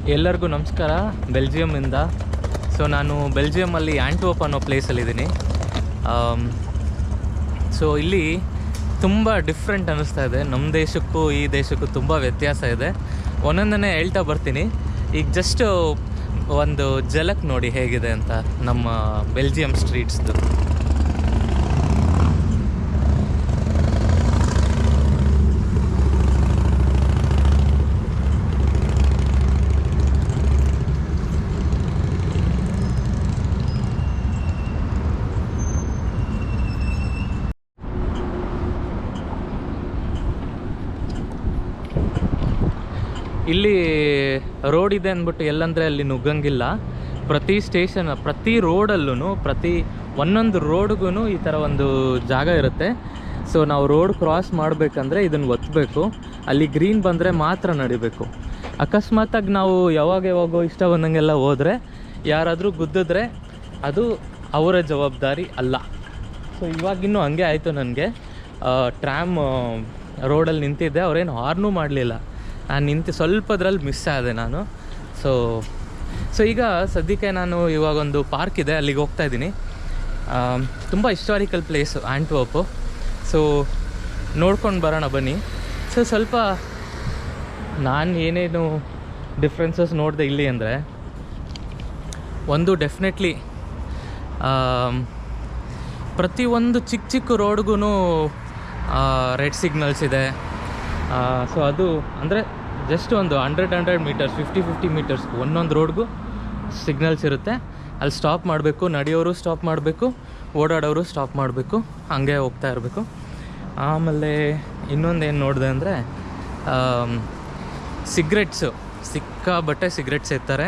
ಎಲ್ಲರಿಗೂ ನಮಸ್ಕಾರ ಬೆಲ್ಜಿಯಮಿಂದ. ಸೊ ನಾನು ಬೆಲ್ಜಿಯಮಲ್ಲಿ ಆ್ಯಂಟ್ವರ್ಪ್ ಅನ್ನೋ ಪ್ಲೇಸಲ್ಲಿದ್ದೀನಿ. ಸೊ ಇಲ್ಲಿ ತುಂಬ ಡಿಫ್ರೆಂಟ್ ಅನ್ನಿಸ್ತಾ ಇದೆ. ನಮ್ಮ ದೇಶಕ್ಕೂ ಈ ದೇಶಕ್ಕೂ ತುಂಬ ವ್ಯತ್ಯಾಸ ಇದೆ. ಒಂದೊಂದನ್ನೇ ಹೇಳ್ತಾ ಬರ್ತೀನಿ. ಈಗ ಜಸ್ಟ್ ಒಂದು ಝಲಕ್ ನೋಡಿ ಹೇಗಿದೆ ಅಂತ ನಮ್ಮ ಬೆಲ್ಜಿಯಂ ಸ್ಟ್ರೀಟ್ಸ್ದು. ಇಲ್ಲಿ ರೋಡ್ ಇದೆ ಅಂದ್ಬಿಟ್ಟು ಎಲ್ಲಂದರೆ ಅಲ್ಲಿ ನುಗ್ಗಂಗಿಲ್ಲ. ಪ್ರತಿ ಸ್ಟೇಷನ್, ಪ್ರತಿ ರೋಡಲ್ಲೂ, ಒಂದೊಂದು ರೋಡ್ಗೂ ಈ ಥರ ಒಂದು ಜಾಗ ಇರುತ್ತೆ. ಸೊ ನಾವು ರೋಡ್ ಕ್ರಾಸ್ ಮಾಡಬೇಕಂದ್ರೆ ಇದನ್ನು ಒತ್ತಬೇಕು. ಅಲ್ಲಿ ಗ್ರೀನ್ ಬಂದರೆ ಮಾತ್ರ ನಡಿಬೇಕು. ಅಕಸ್ಮಾತಾಗಿ ನಾವು ಯಾವಾಗೋ ಇಷ್ಟ ಬಂದಂಗೆಲ್ಲ ಹೋದರೆ ಯಾರಾದರೂ ಗುದ್ದಿದ್ರೆ ಅದು ಅವರ ಜವಾಬ್ದಾರಿ ಅಲ್ಲ. ಸೊ ಇವಾಗಿನ್ನೂ ಹಂಗೆ ಆಯಿತು. ನನಗೆ ಟ್ರ್ಯಾಮ್ ರೋಡಲ್ಲಿ ನಿಂತಿದ್ದೆ, ಅವರೇನು ಹಾರ್ನೂ ಮಾಡಲಿಲ್ಲ. ನಾನು ನಿಂತು ಸ್ವಲ್ಪದ್ರಲ್ಲಿ ಮಿಸ್ ಆದೆ ನಾನು. ಸೊ ಈಗ ಸದ್ಯಕ್ಕೆ ನಾನು ಇವಾಗೊಂದು ಪಾರ್ಕ್ ಇದೆ, ಅಲ್ಲಿಗೆ ಹೋಗ್ತಾ ಇದ್ದೀನಿ. ತುಂಬ ಹಿಸ್ಟಾರಿಕಲ್ ಪ್ಲೇಸು ಆ್ಯಂಟ್ವರ್ಪು. ಸೊ ನೋಡ್ಕೊಂಡು ಬರೋಣ ಬನ್ನಿ. ಸೊ ಸ್ವಲ್ಪ ನಾನು ಏನೇನು ಡಿಫ್ರೆನ್ಸಸ್ ನೋಡಿದೆ ಇಲ್ಲಿ ಅಂದರೆ, ಒಂದು ಡೆಫಿನೆಟ್ಲಿ ಪ್ರತಿಯೊಂದು ಚಿಕ್ಕ ರೋಡ್ಗೂ ರೆಡ್ ಸಿಗ್ನಲ್ಸ್ ಇದೆ. ಸೊ ಅದು ಅಂದರೆ ಜಸ್ಟ್ ಒಂದು 100 ಮೀಟರ್ಸ್, 50 ಮೀಟರ್ಸ್ ಒಂದೊಂದು ರೋಡ್ಗೂ ಸಿಗ್ನಲ್ಸ್ ಇರುತ್ತೆ. ಅಲ್ಲಿ ಸ್ಟಾಪ್ ಮಾಡಬೇಕು, ನಡೆಯೋರು ಸ್ಟಾಪ್ ಮಾಡಬೇಕು, ಓಡಾಡೋರು ಸ್ಟಾಪ್ ಮಾಡಬೇಕು, ಹಾಗೆ ಹೋಗ್ತಾ ಇರಬೇಕು. ಆಮೇಲೆ ಇನ್ನೊಂದು ಏನು ನೋಡಿದೆ ಅಂದರೆ, ಸಿಕ್ಕಾಬಟ್ಟೆ ಸಿಗ್ರೆಟ್ಸ್ ಇರ್ತಾರೆ.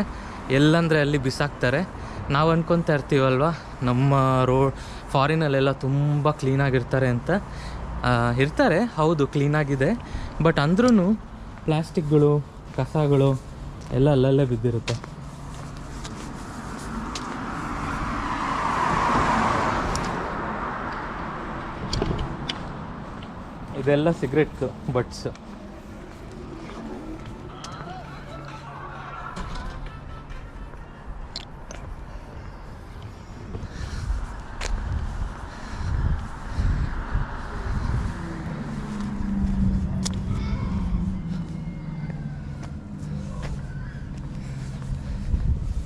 ಎಲ್ಲಂದರೆ ಅಲ್ಲಿ ಬಿಸಾಕ್ತಾರೆ. ನಾವು ಅಂದ್ಕೊತಾ ಇರ್ತೀವಲ್ವ ನಮ್ಮ ಫಾರಿನಲ್ಲೆಲ್ಲ ತುಂಬ ಕ್ಲೀನಾಗಿರ್ತಾರೆ ಅಂತ. ಇರ್ತಾರೆ, ಹೌದು, ಕ್ಲೀನಾಗಿದೆ. ಬಟ್ ಅಂದ್ರೂ ಪ್ಲಾಸ್ಟಿಕ್ಗಳು, ಕಸಗಳು ಎಲ್ಲ ಅಲ್ಲಲ್ಲೇ ಬಿದ್ದಿರುತ್ತೆ. ಇದೆಲ್ಲ ಸಿಗರೆಟ್ ಬಟ್ಸ್.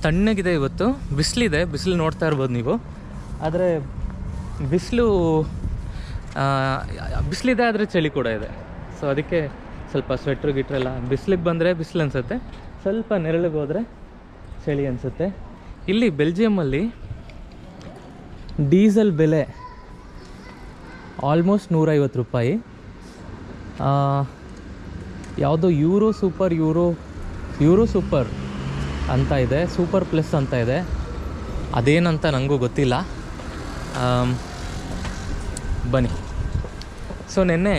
ತಣ್ಣಗಿದೆ ಇವತ್ತು. ಬಿಸಿಲಿದೆ, ಬಿಸಿಲು ನೋಡ್ತಾ ಇರ್ಬೋದು ನೀವು. ಆದರೆ ಬಿಸಿಲಿದೆ, ಆದರೆ ಚಳಿ ಕೂಡ ಇದೆ. ಸೊ ಅದಕ್ಕೆ ಸ್ವಲ್ಪ ಸ್ವೆಟ್ರು ಗಿಟ್ರೆಲ್ಲ. ಬಿಸಿಲಿಗೆ ಬಂದರೆ ಬಿಸಿಲು ಅನಿಸುತ್ತೆ, ಸ್ವಲ್ಪ ನೆರಳಿಗೆ ಹೋದರೆ ಚಳಿ ಅನಿಸುತ್ತೆ. ಇಲ್ಲಿ ಬೆಲ್ಜಿಯಮಲ್ಲಿ ಡೀಸೆಲ್ ಬೆಲೆ ಆಲ್ಮೋಸ್ಟ್ 150 ರೂಪಾಯಿ. ಯಾವುದೋ ಯೂರೋ ಸೂಪರ್ ಅಂತ ಇದೆ, ಸೂಪರ್ ಪ್ಲಸ್ ಅಂತ ಇದೆ. ಅದೇನಂತ ನನಗೂ ಗೊತ್ತಿಲ್ಲ. ಬನ್ನಿ. ಸೊ ನೆನ್ನೆ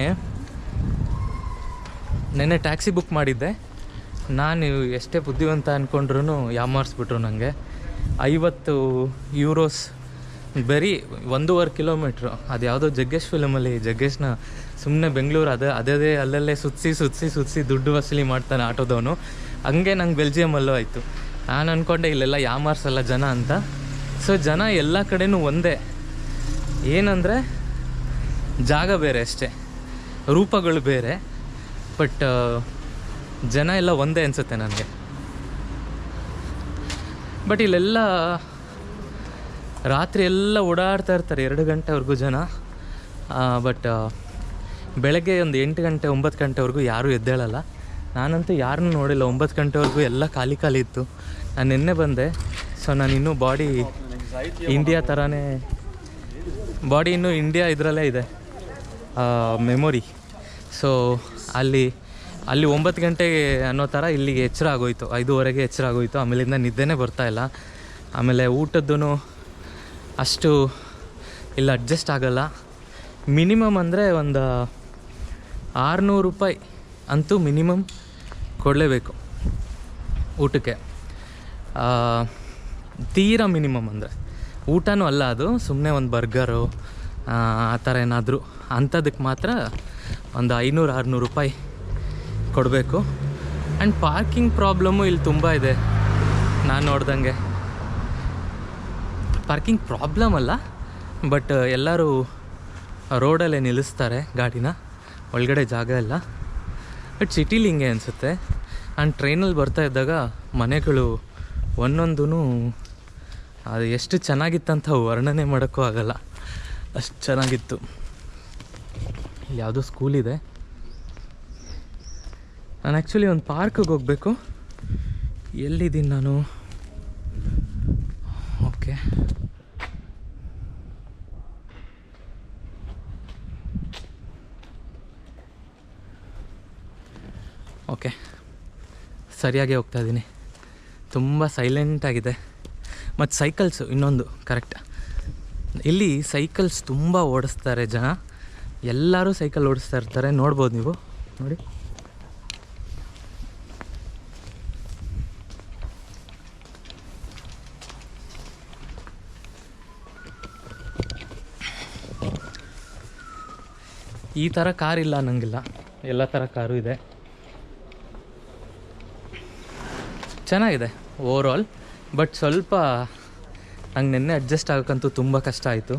ಟ್ಯಾಕ್ಸಿ ಬುಕ್ ಮಾಡಿದ್ದೆ. ನಾನು ಎಷ್ಟೇ ಬುದ್ಧಿವಂತ ಅಂದ್ಕೊಂಡ್ರೂ ಯಾಮಾರಿಸ್ಬಿಟ್ರು ನನಗೆ. 50 ಯೂರೋಸ್ ಬರೀ 1.5 ಕಿಲೋಮೀಟ್ರು. ಅದು ಯಾವುದೋ ಜಗ್ಗೇಶ್ ಫಿಲಮಲ್ಲಿ ಜಗ್ಗೇಶ್ನ ಸುಮ್ಮನೆ ಬೆಂಗಳೂರು ಅದೇ ಅಲ್ಲಲ್ಲೇ ಸುತ್ತಿಸಿ ದುಡ್ಡು ವಸೂಲಿ ಮಾಡ್ತಾನೆ ಆಟೋದವನು. ಹಂಗೆ ನಂಗೆ ಬೆಲ್ಜಿಯಮಲ್ಲೂ ಆಯಿತು. ನಾನು ಅಂದ್ಕೊಂಡೆ ಇಲ್ಲೆಲ್ಲ ಯಾಮಾರ್ಸಲ್ಲ ಜನ ಅಂತ. ಸೊ ಜನ ಎಲ್ಲ ಕಡೆನೂ ಒಂದೇ. ಏನಂದರೆ ಜಾಗ ಬೇರೆ ಅಷ್ಟೇ, ರೂಪಗಳು ಬೇರೆ. ಬಟ್ ಜನ ಎಲ್ಲ ಒಂದೇ ಅನಿಸುತ್ತೆ ನನಗೆ. ಬಟ್ ಇಲ್ಲೆಲ್ಲ ರಾತ್ರಿ ಎಲ್ಲ ಓಡಾಡ್ತಾ ಇರ್ತಾರೆ 2 ಗಂಟೆವರೆಗೂ ಜನ. ಬಟ್ ಬೆಳಗ್ಗೆ ಒಂದು 8 ಗಂಟೆ 9 ಗಂಟೆವರೆಗೂ ಯಾರೂ ಎದ್ದೇಳಲ್ಲ. ನಾನಂತೂ ಯಾರನ್ನೂ ನೋಡಿಲ್ಲ. 9 ಗಂಟೆವರೆಗೂ ಎಲ್ಲ ಖಾಲಿ ಇತ್ತು. ನಾನು ನಿನ್ನೆ ಬಂದೆ. ಸೊ ನಾನು ಇನ್ನೂ ಬಾಡಿ ಇಂಡಿಯಾ ಥರನೇ, ಬಾಡಿ ಇನ್ನೂ ಇಂಡಿಯಾ ಇದರಲ್ಲೇ ಇದೆ, ಮೆಮೊರಿ. ಸೊ ಅಲ್ಲಿ 9 ಗಂಟೆಗೆ ಅನ್ನೋ ಥರ ಇಲ್ಲಿಗೆ ಎಚ್ಚರ ಆಗೋಯ್ತು. 5:15 ಎಚ್ಚರ ಆಗೋಯ್ತು. ಆಮೇಲಿಂದ ನಿದ್ದೆನೇ ಬರ್ತಾಯಿಲ್ಲ. ಆಮೇಲೆ ಊಟದ್ದು ಅಷ್ಟು ಇಲ್ಲಿ ಅಡ್ಜಸ್ಟ್ ಆಗೋಲ್ಲ. ಮಿನಿಮಮ್ ಅಂದರೆ ಒಂದು 600 ರೂಪಾಯಿ ಅಂತೂ ಮಿನಿಮಮ್ ಕೊಡಲೇಬೇಕು ಊಟಕ್ಕೆ. ತೀರಾ ಮಿನಿಮಮ್ ಅಂದರೆ ಊಟನೂ ಅಲ್ಲ, ಅದು ಸುಮ್ಮನೆ ಒಂದು ಬರ್ಗರು ಆ ಥರ ಏನಾದರೂ ಅಂಥದಕ್ಕೆ ಮಾತ್ರ ಒಂದು 500-600 ರೂಪಾಯಿ ಕೊಡಬೇಕು. ಆ್ಯಂಡ್ ಪಾರ್ಕಿಂಗ್ ಪ್ರಾಬ್ಲಮ್ಮು ಇಲ್ಲಿ ತುಂಬ ಇದೆ. ನಾನು ನೋಡ್ದಂಗೆ ಪಾರ್ಕಿಂಗ್ ಪ್ರಾಬ್ಲಮ್ ಅಲ್ಲ, ಬಟ್ ಎಲ್ಲರೂ ರೋಡಲ್ಲೇ ನಿಲ್ಲಿಸ್ತಾರೆ ಗಾಡಿನ, ಒಳಗಡೆ ಜಾಗ ಇಲ್ಲ. ಬಟ್ ಸಿಟಿಲಿ ಹಿಂಗೆ ಅನಿಸುತ್ತೆ. ಆ್ಯಂಡ್ ಟ್ರೈನಲ್ಲಿ ಬರ್ತಾ ಇದ್ದಾಗ ಮನೆಗಳು ಒಂದೊಂದೂ ಅದು ಎಷ್ಟು ಚೆನ್ನಾಗಿತ್ತಂತ ವರ್ಣನೆ ಮಾಡೋಕ್ಕೂ ಆಗಲ್ಲ, ಅಷ್ಟು ಚೆನ್ನಾಗಿತ್ತು. ಇಲ್ಲಿ ಯಾವುದೋ ಸ್ಕೂಲ್ ಇದೆ. ನಾನು ಆ್ಯಕ್ಚುಲಿ ಒಂದು ಪಾರ್ಕಿಗೆ ಹೋಗಬೇಕು. ಎಲ್ಲಿದ್ದೀನಿ ನಾನು? ಓಕೆ, ಓಕೆ, ಸರಿಯಾಗಿ ಹೋಗ್ತಾ ಇದ್ದೀನಿ. ತುಂಬ ಸೈಲೆಂಟಾಗಿದೆ. ಮತ್ತು ಸೈಕಲ್ಸು ಇನ್ನೊಂದು ಕರೆಕ್ಟ್, ಇಲ್ಲಿ ಸೈಕಲ್ಸ್ ತುಂಬ ಓಡಿಸ್ತಾರೆ ಜನ, ಎಲ್ಲರೂ ಸೈಕಲ್ ಓಡಿಸ್ತಾ ಇರ್ತಾರೆ. ನೋಡ್ಬೋದು ನೀವು, ನೋಡಿ. ಈ ಥರ ಕಾರ್ ಇಲ್ಲ ಅನ್ನಂಗಿಲ್ಲ, ಎಲ್ಲ ಥರ ಕಾರು ಇದೆ. ಚೆನ್ನಾಗಿದೆ ಓವರಾಲ್. ಬಟ್ ಸ್ವಲ್ಪ ನಂಗೆ ನೆನ್ನೆ ಅಡ್ಜಸ್ಟ್ ಆಗೋಕ್ಕಂತೂ ತುಂಬ ಕಷ್ಟ ಆಯಿತು.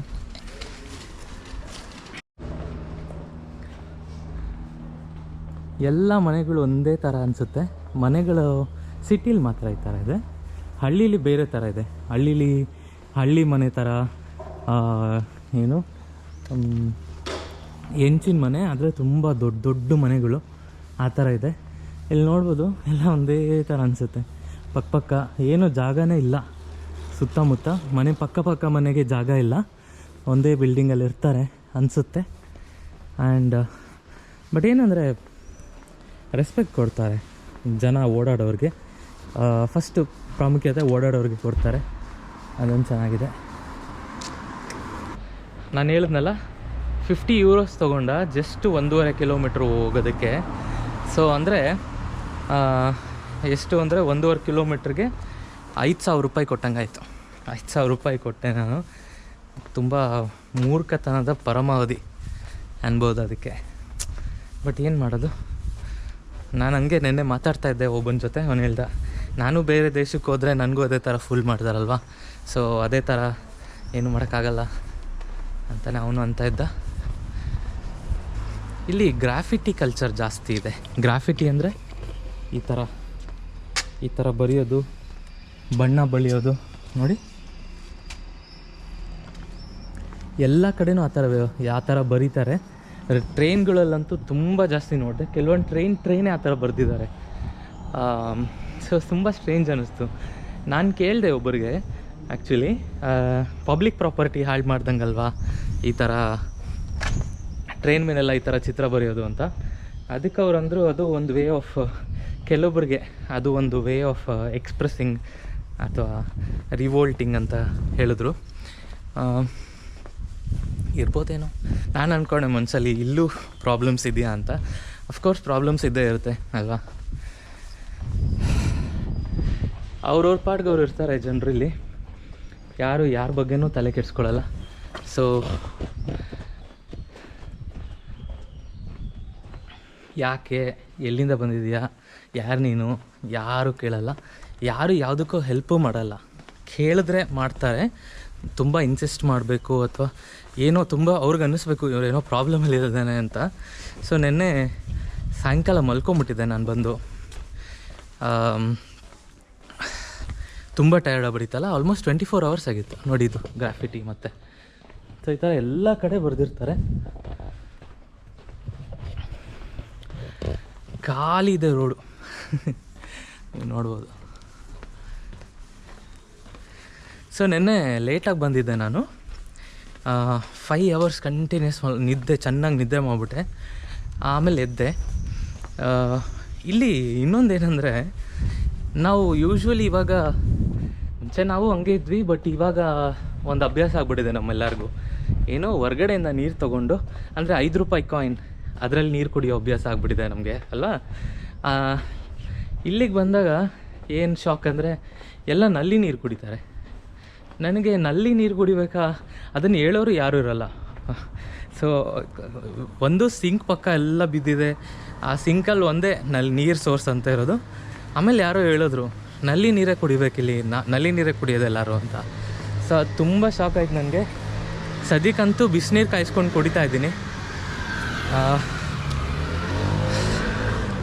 ಎಲ್ಲ ಮನೆಗಳು ಒಂದೇ ಥರ ಅನಿಸುತ್ತೆ. ಮನೆಗಳು ಸಿಟಿಲಿ ಮಾತ್ರ ಈ ಥರ ಇದೆ, ಹಳ್ಳೀಲಿ ಬೇರೆ ಥರ ಇದೆ. ಹಳ್ಳಿ ಮನೆ ಥರ ಏನು ಹೆಂಚಿನ ಮನೆ, ಆದರೆ ತುಂಬ ದೊಡ್ಡ ದೊಡ್ಡ ಮನೆಗಳು ಆ ಥರ ಇದೆ. ಇಲ್ಲಿ ನೋಡ್ಬೋದು ಎಲ್ಲ ಒಂದೇ ಥರ ಅನಿಸುತ್ತೆ. ಪಕ್ಕ ಏನೂ ಜಾಗನೇ ಇಲ್ಲ, ಸುತ್ತಮುತ್ತ ಮನೆ ಪಕ್ಕ ಮನೆಗೆ ಜಾಗ ಇಲ್ಲ, ಒಂದೇ ಬಿಲ್ಡಿಂಗಲ್ಲಿ ಇರ್ತಾರೆ ಅನಿಸುತ್ತೆ. ಆ್ಯಂಡ್ ಬಟ್ ಏನಂದರೆ ರೆಸ್ಪೆಕ್ಟ್ ಕೊಡ್ತಾರೆ ಜನ ಓಡಾಡೋರಿಗೆ. ಫಸ್ಟು ಪ್ರಾಮುಖ್ಯತೆ ಓಡಾಡೋರಿಗೆ ಕೊಡ್ತಾರೆ, ಅದೊಂದು ಚೆನ್ನಾಗಿದೆ. ನಾನು ಹೇಳಿದ್ನಲ್ಲ, 50 euros ತೊಗೊಂಡ ಜಸ್ಟ್ 1.5 ಕಿಲೋಮೀಟ್ರ್ ಹೋಗೋದಕ್ಕೆ. ಸೊ ಅಂದರೆ ಎಷ್ಟು ಅಂದರೆ 1.5 ಕಿಲೋಮೀಟ್ರಿಗೆ 5,000 ರೂಪಾಯಿ ಕೊಟ್ಟಂಗೆ ಆಯಿತು. 5,000 ರೂಪಾಯಿ ಕೊಟ್ಟೆ ನಾನು. ತುಂಬ ಮೂರ್ಖತನದ ಪರಮಾವಧಿ ಅನ್ಬೋದು ಅದಕ್ಕೆ. ಬಟ್ ಏನು ಮಾಡೋದು, ನಾನು ಹಂಗೆ ನೆನ್ನೆ ಮಾತಾಡ್ತಾ ಇದ್ದೆ ಒಬ್ಬನ ಜೊತೆ. ಅವನು ಹೇಳ್ದ, ನಾನು ಬೇರೆ ದೇಶಕ್ಕೆ ಹೋದರೆ ನನಗೂ ಅದೇ ಥರ ಫುಲ್ ಮಾಡ್ತಾರಲ್ವ, ಸೊ ಅದೇ ಥರ ಏನು ಮಾಡೋಕ್ಕಾಗಲ್ಲ ಅಂತಲೇ ಅವನು ಅಂತ ಇದ್ದ. ಇಲ್ಲಿ ಗ್ರಾಫಿಟಿ ಕಲ್ಚರ್ ಜಾಸ್ತಿ ಇದೆ. ಗ್ರಾಫಿಟಿ ಅಂದರೆ ಈ ಥರ ಬರೆಯೋದು, ಬಣ್ಣ ಬಳಿಯೋದು. ನೋಡಿ, ಎಲ್ಲ ಕಡೆನೂ ಆ ಥರ ಬರೀತಾರೆ. ಟ್ರೈನ್ಗಳಲ್ಲಂತೂ ತುಂಬ ಜಾಸ್ತಿ ನೋಡಿದೆ. ಕೆಲವೊಂದು ಟ್ರೈನೇ ಆ ಥರ ಬರೆದಿದ್ದಾರೆ. ಸೊ ತುಂಬ ಸ್ಟ್ರೇಂಜ್ ಅನ್ನಿಸ್ತು. ನಾನು ಕೇಳಿದೆ ಒಬ್ಬರಿಗೆ, ಆ್ಯಕ್ಚುಲಿ ಪಬ್ಲಿಕ್ ಪ್ರಾಪರ್ಟಿ ಹಾಳು ಮಾಡ್ದಂಗಲ್ವಾ ಈ ಥರ ಟ್ರೈನ್ ಮೇಲೆಲ್ಲ ಈ ಥರ ಚಿತ್ರ ಬರೆಯೋದು ಅಂತ. ಅದಕ್ಕೆ ಅವ್ರು ಅಂದರು, ಅದು ಒಂದು ವೇ ಆಫ್, ಕೆಲವೊಬ್ಬರಿಗೆ ಅದು ಒಂದು ವೇ ಆಫ್ ಎಕ್ಸ್ಪ್ರೆಸ್ಸಿಂಗ್ ಅಥವಾ ರಿವೋಲ್ಟಿಂಗ್ ಅಂತ ಹೇಳಿದ್ರು. ಇರ್ಬೋದೇನೋ, ನಾನು ಅಂದ್ಕೊಂಡೆ ಮನಸ್ಸಲ್ಲಿ ಇಲ್ಲೂ ಪ್ರಾಬ್ಲಮ್ಸ್ ಇದೆಯಾ ಅಂತ. ಅಫ್ಕೋರ್ಸ್ ಪ್ರಾಬ್ಲಮ್ಸ್ ಇದ್ದೇ ಇರುತ್ತೆ ಅಲ್ವಾ. ಅವ್ರವ್ರ ಪಾಡ್ಗೆ ಅವ್ರು ಇರ್ತಾರೆ ಜನರಲ್ಲಿ, ಯಾರ ಬಗ್ಗೆನೂ ತಲೆ ಕೆಡಿಸ್ಕೊಳ್ಳಲ್ಲ. ಸೊ ಯಾಕೆ, ಎಲ್ಲಿಂದ ಬಂದಿದೆಯಾ, ಯಾರು ನೀನು, ಯಾರು ಕೇಳಲ್ಲ. ಯಾರು ಯಾವುದಕ್ಕೂ ಹೆಲ್ಪು ಮಾಡಲ್ಲ. ಕೇಳಿದ್ರೆ ಮಾಡ್ತಾರೆ, ತುಂಬ ಇನ್ಸಿಸ್ಟ್ ಮಾಡಬೇಕು ಅಥವಾ ಏನೋ ತುಂಬ ಅವ್ರಿಗೆ ಅನ್ನಿಸ್ಬೇಕು ಇವರೇನೋ ಪ್ರಾಬ್ಲಮಲ್ಲಿ ಇರೋದೇನೆ ಅಂತ. ಸೊ ನೆನ್ನೆ ಸಾಯಂಕಾಲ ಮಲ್ಕೊಂಬಿಟ್ಟಿದ್ದೆ ನಾನು ಬಂದು. ತುಂಬ ಟಯರ್ಡ್ ಆಗ್ಬಿಟ್ಟಿತ್ತಲ್ಲ. ಆಲ್ಮೋಸ್ಟ್ 24 hours ಆಗಿತ್ತು. ನೋಡಿದ್ದು ಗ್ರಾಫಿಟಿ ಮತ್ತು ಸೊ ಈ ಥರ ಎಲ್ಲ ಕಡೆ ಬರೆದಿರ್ತಾರೆ. ಖಾಲಿ ಇದೆ ರೋಡು, ನೀವು ನೋಡ್ಬೋದು. ಸೊ ನೆನ್ನೆ ಲೇಟಾಗಿ ಬಂದಿದ್ದೆ ನಾನು. 5 hours ಕಂಟಿನ್ಯೂಸ್ ನಿದ್ದೆ, ಚೆನ್ನಾಗಿ ನಿದ್ದೆ ಮಾಡಿಬಿಟ್ಟೆ. ಆಮೇಲೆ ಎದ್ದೆ. ಇಲ್ಲಿ ಇನ್ನೊಂದೇನೆಂದರೆ, ನಾವು ಯೂಶ್ವಲಿ ಇವಾಗ ಮುಂಚೆ ನಾವು ಹಂಗೆ ಇದ್ವಿ, ಬಟ್ ಇವಾಗ ಒಂದು ಅಭ್ಯಾಸ ಆಗ್ಬಿಟ್ಟಿದೆ ನಮ್ಮೆಲ್ಲರಿಗೂ. ಏನೋ ಹೊರ್ಗಡೆಯಿಂದ ನೀರು ತೊಗೊಂಡು, ಅಂದರೆ 5 ರೂಪಾಯಿ ಕಾಯಿನ್, ಅದರಲ್ಲಿ ನೀರು ಕುಡಿಯೋ ಅಭ್ಯಾಸ ಆಗಿಬಿಟ್ಟಿದೆ ನಮಗೆ ಅಲ್ವಾ. ಇಲ್ಲಿಗೆ ಬಂದಾಗ ಏನು ಶಾಕ್ ಅಂದರೆ, ಎಲ್ಲ ನಲ್ಲಿ ನೀರು ಕುಡಿತಾರೆ. ನನಗೆ ನಲ್ಲಿ ನೀರು ಕುಡಿಬೇಕಾ, ಅದನ್ನು ಹೇಳೋರು ಯಾರೂ ಇರೋಲ್ಲ. ಸೊ ಒಂದು ಸಿಂಕ್ ಪಕ್ಕ ಎಲ್ಲ ಬಿದ್ದಿದೆ. ಆ ಸಿಂಕಲ್ಲಿ ಒಂದೇ ನೀರು ಸೋರ್ಸ್ ಅಂತ ಇರೋದು. ಆಮೇಲೆ ಯಾರೋ ಹೇಳಿದ್ರು ನಲ್ಲಿ ನೀರೇ ಕುಡಿಬೇಕಿಲ್ಲಿ, ನಲ್ಲಿ ನೀರೇ ಕುಡಿಯೋದು ಎಲ್ಲರೂ ಅಂತ. ಸೊ ಅದು ತುಂಬ ಶಾಕ್ ಆಯ್ತು ನನಗೆ. ಸದ್ಯಕ್ಕಂತೂ ಬಿಸಿನೀರು ಕಾಯಿಸ್ಕೊಂಡು ಕುಡಿತಾ ಇದ್ದೀನಿ.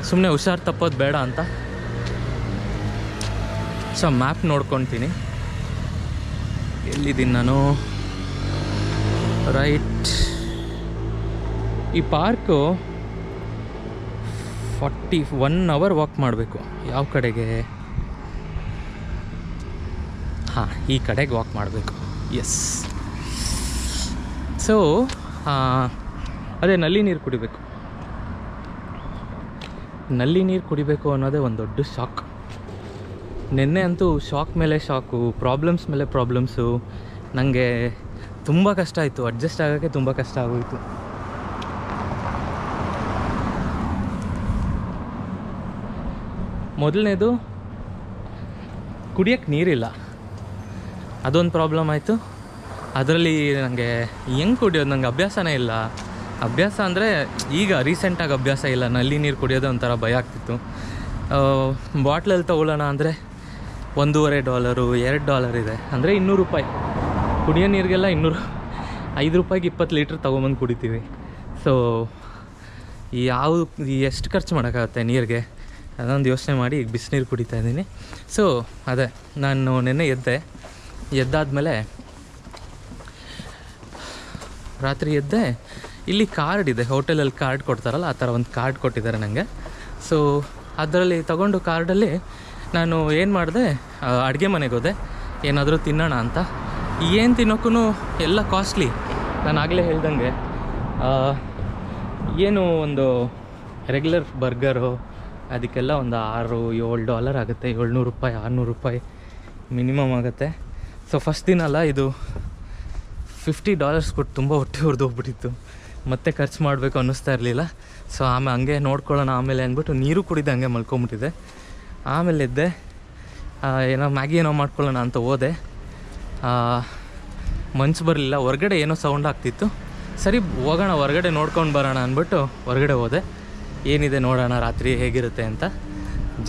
ಸುಮ್ಮನೆ ಹುಷಾರು ತಪ್ಪೋದು ಬೇಡ ಅಂತ. ಸೊ ಮ್ಯಾಪ್ ನೋಡ್ಕೊತೀನಿ, ಎಲ್ಲಿದ್ದೀನಿ ನಾನು. ರೈಟ್, ಈ ಪಾರ್ಕು 1 ಅವರ್ ವಾಕ್ ಮಾಡಬೇಕು. ಯಾವ ಕಡೆಗೆ? ಹಾಂ, ಈ ಕಡೆಗೆ ವಾಕ್ ಮಾಡಬೇಕು. ಎಸ್. ಸೊ ಅದೇ ನಲ್ಲಿ ನೀರು ಕುಡಿಬೇಕು. ನಲ್ಲಿ ನೀರು ಕುಡಿಬೇಕು ಅನ್ನೋದೇ ಒಂದು ದೊಡ್ಡ ಶಾಕ್. ನಿನ್ನೆ ಅಂತೂ ಶಾಕ್ ಮೇಲೆ ಶಾಕು, ಪ್ರಾಬ್ಲಮ್ಸ್ ಮೇಲೆ ಪ್ರಾಬ್ಲಮ್ಸು. ನನಗೆ ತುಂಬ ಕಷ್ಟ ಆಯಿತು, ಅಡ್ಜಸ್ಟ್ ಆಗೋಕ್ಕೆ ತುಂಬ ಕಷ್ಟ ಆಗೋಯಿತು. ಮೊದಲನೇದು ಕುಡಿಯೋಕ್ಕೆ ನೀರಿಲ್ಲ, ಅದೊಂದು ಪ್ರಾಬ್ಲಮ್ ಆಯಿತು. ಅದರಲ್ಲಿ ನನಗೆ ಹೆಂಗೆ ಕುಡಿಯೋದು, ನನಗೆ ಅಭ್ಯಾಸನೇ ಇಲ್ಲ. ಅಭ್ಯಾಸ ಅಂದರೆ ಈಗ ರೀಸೆಂಟಾಗಿ ಅಭ್ಯಾಸ ಇಲ್ಲ. ನಲ್ಲಿ ನೀರು ಕುಡಿಯೋದು ಒಂಥರ ಭಯ ಆಗ್ತಿತ್ತು. ಬಾಟ್ಲಲ್ಲಿ ತೊಗೊಳ್ಳೋಣ ಅಂದರೆ $1.5 $2 ಇದೆ, ಅಂದರೆ $200. ಕುಡಿಯೋ ನೀರಿಗೆಲ್ಲ $5 20 ಲೀಟ್ರ್ ತೊಗೊಂಬಂದು ಕುಡಿತೀವಿ. ಸೊ ಎಷ್ಟು ಖರ್ಚು ಮಾಡೋಕ್ಕಾಗತ್ತೆ ನೀರಿಗೆ, ಅದೊಂದು ಯೋಚನೆ ಮಾಡಿ ಈಗ ಬಿಸಿನೀರು ಕುಡಿತಾ ಇದ್ದೀನಿ. ಸೊ ಅದೇ ನಾನು ನೆನ್ನೆ ಎದ್ದಾದಮೇಲೆ ರಾತ್ರಿ ಎದ್ದೆ. ಇಲ್ಲಿ ಕಾರ್ಡ್ ಇದೆ, ಹೋಟೆಲಲ್ಲಿ ಕಾರ್ಡ್ ಕೊಡ್ತಾರಲ್ಲ, ಆ ಥರ ಒಂದು ಕಾರ್ಡ್ ಕೊಟ್ಟಿದ್ದಾರೆ ನನಗೆ. ಸೊ ಅದರಲ್ಲಿ ತಗೊಂಡು ಕಾರ್ಡಲ್ಲಿ ನಾನು ಏನು ಮಾಡಿದೆ, ಅಡುಗೆ ಮನೆಗೆ ಹೋದೆ ಏನಾದರೂ ತಿನ್ನೋಣ ಅಂತ. ಏನು ತಿನ್ನೋಕ್ಕೂ ಎಲ್ಲ ಕಾಸ್ಟ್ಲಿ. ನಾನು ಆಗಲೇ ಹೇಳ್ದಂಗೆ ಏನು ಒಂದು ರೆಗ್ಯುಲರ್ ಬರ್ಗರು ಅದಕ್ಕೆಲ್ಲ ಒಂದು $6-7 ಆಗುತ್ತೆ. $700 $600 ಮಿನಿಮಮ್ ಆಗುತ್ತೆ. ಸೊ ಫಸ್ಟ್ ದಿನ ಅಲ್ಲ ಇದು, $50 ಕೊಟ್ಟು ತುಂಬ ಹೊಟ್ಟೆ ಹೊಡೆದೋಗ್ಬಿಟ್ಟಿತ್ತು. ಮತ್ತೆ ಖರ್ಚು ಮಾಡಬೇಕು ಅನ್ನಿಸ್ತಾ ಇರಲಿಲ್ಲ. ಸೊ ಆಮೇಲೆ ಹಂಗೆ ನೋಡ್ಕೊಳ್ಳೋಣ ಆಮೇಲೆ ಅಂದ್ಬಿಟ್ಟು ನೀರು ಕುಡಿದು ಹಂಗೆ ಮಲ್ಕೊಂಬಿಟ್ಟಿದ್ದೆ. ಆಮೇಲೆ ಎದ್ದೆ, ಏನೋ ಮ್ಯಾಗಿ ಏನೋ ಮಾಡ್ಕೊಳ್ಳೋಣ ಅಂತ ಹೋದೆ. ಮನ್ಸು ಬರಲಿಲ್ಲ, ಹೊರಗಡೆ ಏನೋ ಸೌಂಡ್ ಆಗ್ತಿತ್ತು. ಸರಿ ಹೋಗೋಣ ಹೊರಗಡೆ ನೋಡ್ಕೊಂಡು ಬರೋಣ ಅಂದ್ಬಿಟ್ಟು ಹೊರಗಡೆ ಹೋದೆ. ಏನಿದೆ ನೋಡೋಣ ರಾತ್ರಿ ಹೇಗಿರುತ್ತೆ ಅಂತ.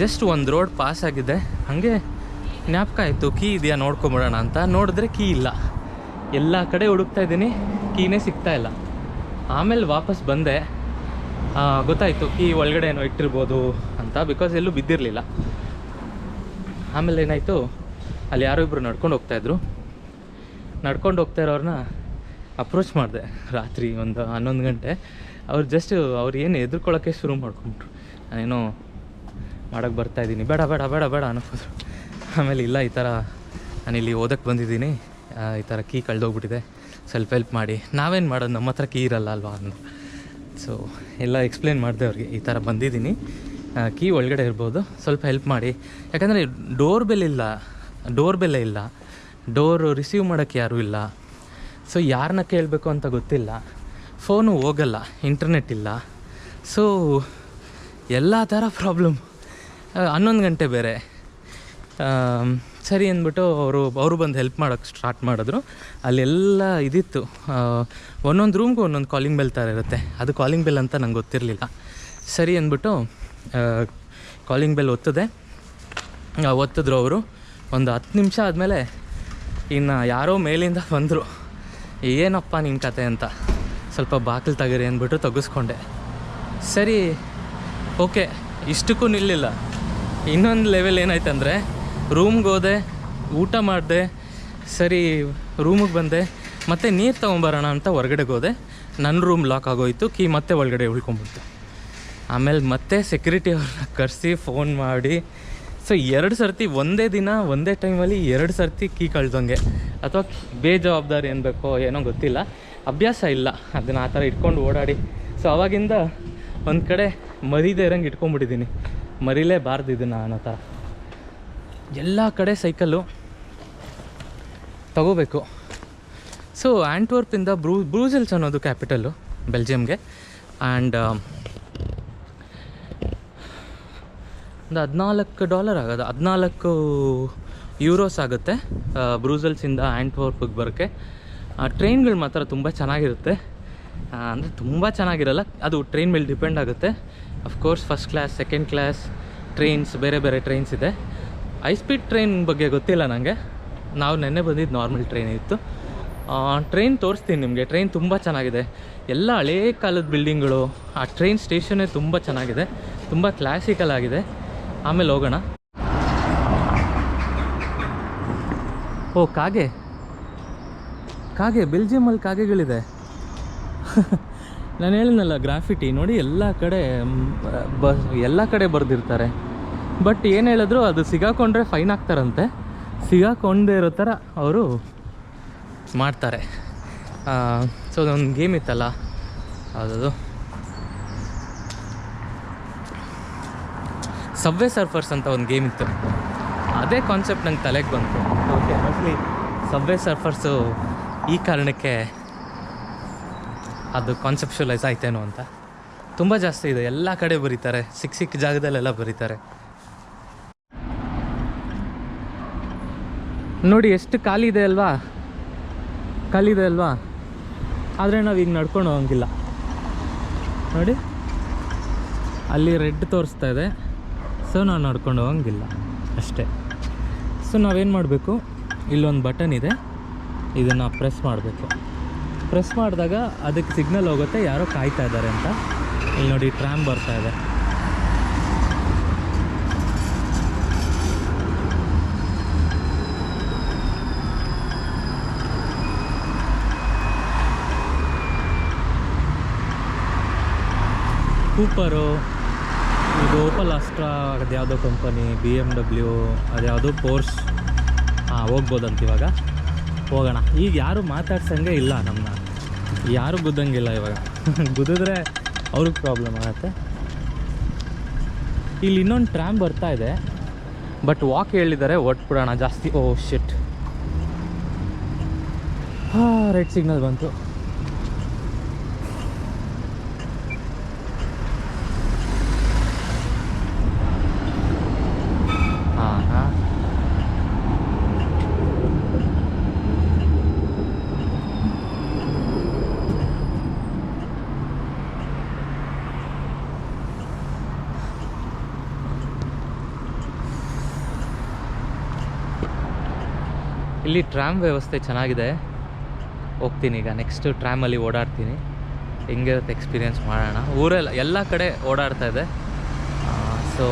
ಜಸ್ಟ್ ಒಂದು ರೋಡ್ ಪಾಸ್ ಆಗಿದೆ, ಹಾಗೆ ಜ್ಞಾಪಕ ಆಯಿತು ಕೀ ಇದೆಯಾ ನೋಡ್ಕೊಂಬಿಡೋಣ ಅಂತ. ನೋಡಿದ್ರೆ ಕೀ ಇಲ್ಲ. ಎಲ್ಲ ಕಡೆ ಹುಡುಕ್ತಾ ಇದ್ದೀನಿ, ಕೀನೇ ಸಿಗ್ತಾಯಿಲ್ಲ. ಆಮೇಲೆ ವಾಪಸ್ ಬಂದೆ, ಗೊತ್ತಾಯಿತು ಕೀ ಒಳಗಡೆ ಏನೋ ಇಟ್ಟಿರ್ಬೋದು ಅಂತ, ಬಿಕಾಸ್ ಎಲ್ಲೂ ಬಿದ್ದಿರಲಿಲ್ಲ. ಆಮೇಲೆ ಏನಾಯಿತು, ಅಲ್ಲಿ ಯಾರೋ ಇಬ್ಬರು ನಡ್ಕೊಂಡು ಹೋಗ್ತಾಯಿದ್ರು. ನಡ್ಕೊಂಡು ಹೋಗ್ತಾ ಇರೋರನ್ನ ಅಪ್ರೋಚ್ ಮಾಡಿದೆ ರಾತ್ರಿ ಒಂದು 11 ಗಂಟೆ. ಅವ್ರು ಏನು ಎದುರ್ಕೊಳ್ಳೋಕ್ಕೆ ಶುರು ಮಾಡ್ಕೊಂಬಿಟ್ರು. ನಾನೇನೋ ಮಾಡೋಕ್ಕೆ ಬರ್ತಾಯಿದ್ದೀನಿ, ಬೇಡ ಬೇಡ ಬೇಡ ಬೇಡ ಅನ್ನೋದ್ರು. ಆಮೇಲೆ ಇಲ್ಲ, ಈ ಥರ ನಾನಿಲ್ಲಿ ಓದಕ್ಕೆ ಬಂದಿದ್ದೀನಿ, ಈ ಥರ ಕೀ ಕಳೆದೋಗ್ಬಿಟ್ಟಿದೆ, ಸ್ವಲ್ಪ ಹೆಲ್ಪ್ ಮಾಡಿ. ನಾವೇನು ಮಾಡೋದು, ನಮ್ಮ ಹತ್ರ ಕೀ ಇರಲ್ಲ ಅಲ್ವಾ ಅಂದು. ಸೊ ಎಲ್ಲ ಎಕ್ಸ್ಪ್ಲೇನ್ ಮಾಡಿದೆ ಅವ್ರಿಗೆ, ಈ ಥರ ಬಂದಿದ್ದೀನಿ, ಕೀ ಒಳಗಡೆ ಇರ್ಬೋದು, ಸ್ವಲ್ಪ ಹೆಲ್ಪ್ ಮಾಡಿ. ಯಾಕಂದರೆ ಡೋರ್ ಬೆಲ್ಲೇ ಇಲ್ಲ, ಡೋರ್ ರಿಸೀವ್ ಮಾಡೋಕ್ಕೆ ಯಾರೂ ಇಲ್ಲ. ಸೊ ಯಾರನ್ನ ಕೇಳಬೇಕು ಅಂತ ಗೊತ್ತಿಲ್ಲ, ಫೋನು ಹೋಗಲ್ಲ, ಇಂಟರ್ನೆಟ್ ಇಲ್ಲ. ಸೊ ಎಲ್ಲ ಥರ ಪ್ರಾಬ್ಲಮ್. 11 ಗಂಟೆ ಬೇರೆ. ಸರಿ ಅಂದ್ಬಿಟ್ಟು ಅವರು ಬಂದು ಹೆಲ್ಪ್ ಮಾಡೋಕ್ಕೆ ಸ್ಟಾರ್ಟ್ ಮಾಡಿದ್ರು. ಅಲ್ಲೆಲ್ಲ ಇದಿತ್ತು, ಒಂದೊಂದು ರೂಮ್ಗೂ ಒಂದೊಂದು ಕಾಲಿಂಗ್ ಬೆಲ್ ಥರ ಇರುತ್ತೆ. ಅದು ಕಾಲಿಂಗ್ ಬೆಲ್ ಅಂತ ನಂಗೆ ಗೊತ್ತಿರಲಿಲ್ಲ. ಸರಿ ಅಂದ್ಬಿಟ್ಟು ಕಾಲಿಂಗ್ ಬೆಲ್ ಒತ್ತಿದ್ರು ಅವರು. ಒಂದು 10 ನಿಮಿಷ ಆದಮೇಲೆ ಇನ್ನು ಯಾರೋ ಮೇಲಿಂದ ಬಂದರು, ಏನಪ್ಪ ನಿನ್ನ ಕತೆ ಅಂತ. ಸ್ವಲ್ಪ ಬಾಗಿಲು ತೆಗೀರಿ ಅಂದ್ಬಿಟ್ಟು ತೆಗೆಸ್ಕೊಂಡೆ. ಸರಿ ಓಕೆ, ಇಷ್ಟಕ್ಕೂ ನಿಲ್ಲಿಲ್ಲ. ಇನ್ನೊಂದು ಲೆವೆಲ್ ಏನಾಯ್ತಂದರೆ, ರೂಮ್ಗೆ ಹೋದೆ, ಊಟ ಮಾಡಿದೆ, ಸರಿ ರೂಮಿಗೆ ಬಂದೆ, ಮತ್ತು ನೀರು ತೊಗೊಂಬರೋಣ ಅಂತ ಹೊರಗಡೆಗೆ ಹೋದೆ. ನನ್ನ ರೂಮ್ ಲಾಕ್ ಆಗೋಯಿತು, ಕೀ ಮತ್ತೆ ಒಳಗಡೆ ಉಳ್ಕೊಂಬಿಡ್ತು. ಆಮೇಲೆ ಮತ್ತೆ ಸೆಕ್ಯೂರಿಟಿ ಅವ್ರನ್ನ ಕರೆಸಿ ಫೋನ್ ಮಾಡಿ. ಸೊ 2 ಸರ್ತಿ ಒಂದೇ ದಿನ ಒಂದೇ ಟೈಮಲ್ಲಿ 2 ಸರ್ತಿ ಕೀ ಕಳ್ದಂಗೆ, ಅಥವಾ ಬೇಜವಾಬ್ದಾರಿ ಅನ್ಬೇಕೋ ಏನೋ ಗೊತ್ತಿಲ್ಲ, ಅಭ್ಯಾಸ ಇಲ್ಲ ಅದನ್ನು ಆ ಥರ ಇಟ್ಕೊಂಡು ಓಡಾಡಿ. ಸೊ ಆವಾಗಿಂದ ಒಂದು ಕಡೆ ಮರಿದೇ ಇರೋಂಗೆ ಇಟ್ಕೊಂಡ್ಬಿಟ್ಟಿದ್ದೀನಿ, ಮರಿಲೇಬಾರ್ದು ಇದನ್ನು ಅನ್ನೋ ಥರ. ಎಲ್ಲ ಕಡೆ ಸೈಕಲ್ಲು ತಗೋಬೇಕು. ಸೊ ಆ್ಯಂಟ್ವರ್ಪಿಂದ ಬ್ರೂಸೆಲ್ಸ್ ಅನ್ನೋದು ಕ್ಯಾಪಿಟಲ್ಲು ಬೆಲ್ಜಿಯಮ್ಗೆ. ಆ್ಯಂಡ್ ಒಂದು $14 ಆಗೋದು, 14 ಯೂರೋಸ್ ಆಗುತ್ತೆ ಬ್ರೂಸೆಲ್ಸಿಂದ ಆ್ಯಂಟ್ವರ್ಪಿಗೆ ಬರೋಕ್ಕೆ. ಟ್ರೈನ್ಗಳು ಮಾತ್ರ ತುಂಬ ಚೆನ್ನಾಗಿರುತ್ತೆ. ಅಂದರೆ ತುಂಬ ಚೆನ್ನಾಗಿರಲ್ಲ, ಅದು ಟ್ರೈನ್ ಮೇಲೆ ಡಿಪೆಂಡ್ ಆಗುತ್ತೆ. Of course first class, second class trains, ಬೇರೆ ಬೇರೆ ಟ್ರೈನ್ಸ್ ಇದೆ. ಹೈ ಸ್ಪೀಡ್ ಟ್ರೈನ್ ಬಗ್ಗೆ ಗೊತ್ತಿಲ್ಲ ನನಗೆ. ನಾವು ನೆನ್ನೆ ಬಂದಿದ್ದು ನಾರ್ಮಲ್ ಟ್ರೈನ್ ಇತ್ತು. ಟ್ರೈನ್ ತೋರಿಸ್ತೀನಿ ನಿಮಗೆ. ಟ್ರೈನ್ ತುಂಬ ಚೆನ್ನಾಗಿದೆ, ಎಲ್ಲ ಹಳೇ ಕಾಲದ ಬಿಲ್ಡಿಂಗ್ಗಳು. ಆ ಟ್ರೈನ್ ಸ್ಟೇಷನ್ನೇ ತುಂಬ ಚೆನ್ನಾಗಿದೆ, ತುಂಬ ಕ್ಲಾಸಿಕಲ್ ಆಗಿದೆ. ಆಮೇಲೆ ಹೋಗೋಣ. ಓ ಕಾಗೆ, ಬೆಲ್ಜಿಯಮಲ್ಲಿ ಕಾಗೆಗಳಿದೆ. ನಾನು ಹೇಳಿದ್ನಲ್ಲ, ಗ್ರಾಫಿಟಿ ನೋಡಿ ಎಲ್ಲ ಕಡೆ ಬರೆದಿರ್ತಾರೆ. ಬಟ್ ಏನು ಹೇಳಿದ್ರು ಅದು ಸಿಗಾಕೊಂಡ್ರೆ ಫೈನ್ ಹಾಕ್ತಾರಂತೆ. ಸಿಗಾಕೊಂಡೇ ಇರೋ ಥರ ಅವರು ಮಾಡ್ತಾರೆ. ಸೊ ಅದೊಂದು ಗೇಮ್ ಇತ್ತಲ್ಲ, ಅದು ಸಬ್ವೆ ಸರ್ಫರ್ಸ್ ಅಂತ ಒಂದು ಗೇಮ್ ಇತ್ತು. ಅದೇ ಕಾನ್ಸೆಪ್ಟ್ ನಂಗೆ ತಲೆಗೆ ಬಂತು. ಓಕೆ, ಮೋಸ್ಟ್ಲಿ ಸಬ್ವೆ ಸರ್ಫರ್ಸು ಈ ಕಾರಣಕ್ಕೆ ಅದು ಕಾನ್ಸೆಪ್ಚುಲೈಸ್ ಆಯ್ತೇನೋ ಅಂತ. ತುಂಬ ಜಾಸ್ತಿ ಇದೆ, ಎಲ್ಲ ಕಡೆ ಬರೀತಾರೆ, ಸಿಕ್ಕ ಜಾಗದಲ್ಲೆಲ್ಲ ಬರೀತಾರೆ. ನೋಡಿ ಎಷ್ಟು ಖಾಲಿ ಇದೆ ಅಲ್ವಾ, ಆದರೆ ನಾವೀಗ ನಡ್ಕೊಂಡು ಹೋಗಂಗಿಲ್ಲ. ನೋಡಿ ಅಲ್ಲಿ ರೆಡ್ ತೋರಿಸ್ತಾ ಇದೆ, ಸೊ ನಾವು ನಡ್ಕೊಂಡು ಹೋಗಂಗಿಲ್ಲ ಅಷ್ಟೇ. ಸೊ ನಾವೇನು ಮಾಡಬೇಕು, ಇಲ್ಲೊಂದು ಬಟನ್ ಇದೆ, ಇದನ್ನು ಪ್ರೆಸ್ ಮಾಡಬೇಕು. ಪ್ರೆಸ್ ಮಾಡಿದಾಗ ಅದಕ್ಕೆ ಸಿಗ್ನಲ್ ಹೋಗುತ್ತೆ ಯಾರೋ ಕಾಯ್ತಾ ಇದ್ದಾರೆ ಅಂತ. ಇಲ್ಲಿ ನೋಡಿ ಟ್ರಾಮ್ ಬರ್ತಾ ಇದೆ. ಕೂಪರು, ಇದು ಓಪಲ್ ಅಸ್ಟ್ರಾ, ಅದು ಯಾವುದೋ ಕಂಪನಿ, BMW, ಅದ್ಯಾವುದೋ ಪೋರ್ಸ್. ಹೋಗ್ಬೋದಂತ. ಇವಾಗ ಹೋಗೋಣ. ಈಗ ಯಾರು ಮಾತಾಡ್ಸಂಗೆ ಇಲ್ಲ, ನಮ್ಮನ್ನ ಯಾರು ಗುದ್ದಂಗಿಲ್ಲ ಇವಾಗ. ಗುದ್ದಿದ್ರೆ ಅವ್ರಿಗೆ ಪ್ರಾಬ್ಲಮ್ ಆಗುತ್ತೆ. ಇಲ್ಲಿ ಇನ್ನೊಂದು ಟ್ರಾಮ್ ಬರ್ತಾ ಇದೆ, ಬಟ್ ವಾಕ್ ಹೇಳಿದ್ದಾರೆ, ಒಟ್ಬಿಡೋಣ ಜಾಸ್ತಿ. ಓ ಶಿಟ್, ರೆಡ್ ಸಿಗ್ನಲ್ ಬಂತು. ಇಲ್ಲಿ ಟ್ರಾಮ್ ವ್ಯವಸ್ಥೆ ಚೆನ್ನಾಗಿದೆ. ಹೋಗ್ತೀನಿ ಈಗ, ನೆಕ್ಸ್ಟ್ ಟ್ರಾಮಲ್ಲಿ ಓಡಾಡ್ತೀನಿ. ಹೆಂಗಿರುತ್ತೆ ಎಕ್ಸ್ಪೀರಿಯೆನ್ಸ್ ಮಾಡೋಣ. ಊರೆಲ್ಲ ಎಲ್ಲ ಕಡೆ ಓಡಾಡ್ತಾ ಇದೆ. ಸೊ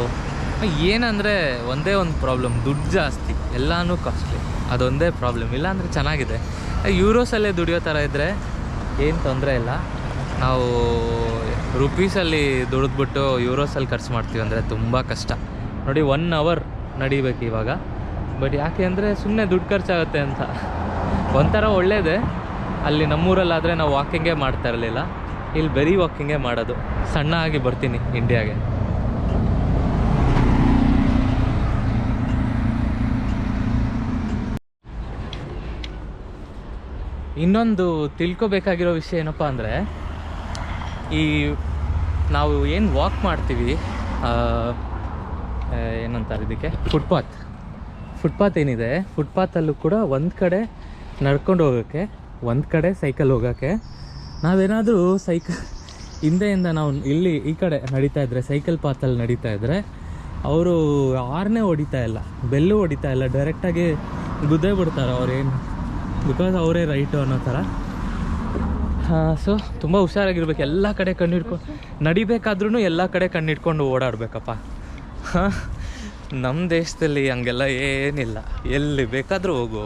ಏನಂದರೆ ಒಂದೇ ಒಂದು ಪ್ರಾಬ್ಲಮ್, ದುಡ್ಡು ಜಾಸ್ತಿ, ಎಲ್ಲನೂ ಕಾಸ್ಟ್ಲಿ, ಅದೊಂದೇ ಪ್ರಾಬ್ಲಮ್. ಇಲ್ಲಾಂದರೆ ಚೆನ್ನಾಗಿದೆ. ಯೂರೋಸಲ್ಲೇ ದುಡಿಯೋ ಥರ ಇದ್ದರೆ ಏನು ತೊಂದರೆ ಇಲ್ಲ. ನಾವು ರುಪೀಸಲ್ಲಿ ದುಡಿದ್ಬಿಟ್ಟು ಯೂರೋಸಲ್ಲಿ ಖರ್ಚು ಮಾಡ್ತೀವಿ ಅಂದರೆ ತುಂಬ ಕಷ್ಟ. ನೋಡಿ 1 hour ನಡಿಬೇಕು ಇವಾಗ. ಬಟ್ ಯಾಕೆ ಅಂದರೆ ಸುಮ್ಮನೆ ದುಡ್ಡು ಖರ್ಚಾಗುತ್ತೆ ಅಂತ. ಒಂಥರ ಒಳ್ಳೆಯದೇ. ಅಲ್ಲಿ ನಮ್ಮೂರಲ್ಲಾದರೆ ನಾವು ವಾಕಿಂಗೇ ಮಾಡ್ತಾ ಇರಲಿಲ್ಲ, ಇಲ್ಲಿ ಬರೀ ವಾಕಿಂಗೇ ಮಾಡೋದು. ಸಣ್ಣ ಆಗಿ ಬರ್ತೀನಿ ಇಂಡಿಯಾಗೆ. ಇನ್ನೊಂದು ತಿಳ್ಕೊಬೇಕಾಗಿರೋ ವಿಷಯ ಏನಪ್ಪ ಅಂದರೆ, ಈ ನಾವು ಏನು ವಾಕ್ ಮಾಡ್ತೀವಿ, ಏನಂತಾರೆ ಇದಕ್ಕೆ, ಫುಟ್ಪಾತ್ ಏನಿದೆ, ಫುಟ್ಪಾತಲ್ಲೂ ಕೂಡ ಒಂದು ಕಡೆ ನಡ್ಕೊಂಡು ಹೋಗೋಕ್ಕೆ, ಒಂದು ಕಡೆ ಸೈಕಲ್ ಹೋಗೋಕ್ಕೆ. ನಾವೇನಾದರೂ ಹಿಂದೆಯಿಂದ ನಾವು ಇಲ್ಲಿ ಈ ಕಡೆ ನಡೀತಾ ಇದ್ದರೆ, ಸೈಕಲ್ ಪಾತಲ್ಲಿ ನಡೀತಾ ಇದ್ದರೆ, ಅವರು ಆರ್ನೇ ಹೊಡಿತಾ ಇಲ್ಲ, ಬೆಲ್ಲು ಹೊಡಿತಾ ಇಲ್ಲ, ಡೈರೆಕ್ಟಾಗಿ ಗುದ್ದೇ ಬಿಡ್ತಾರೆ ಅವ್ರೇನು, ಬಿಕಾಸ್ ಅವರೇ ರೈಟು ಅನ್ನೋ ಥರ. ಸೊ ತುಂಬ ಹುಷಾರಾಗಿರ್ಬೇಕು. ಎಲ್ಲ ಕಡೆ ಕಣ್ಣಿಡ್ಕೊಂಡು ನಡಿಬೇಕಾದ್ರೂ ಎಲ್ಲ ಕಡೆ ಕಣ್ಣಿಡ್ಕೊಂಡು ಓಡಾಡಬೇಕಪ್ಪ. ನಮ್ಮ ದೇಶದಲ್ಲಿ ಹಂಗೆಲ್ಲ ಏನಿಲ್ಲ, ಎಲ್ಲಿ ಬೇಕಾದರೂ ಹೋಗು.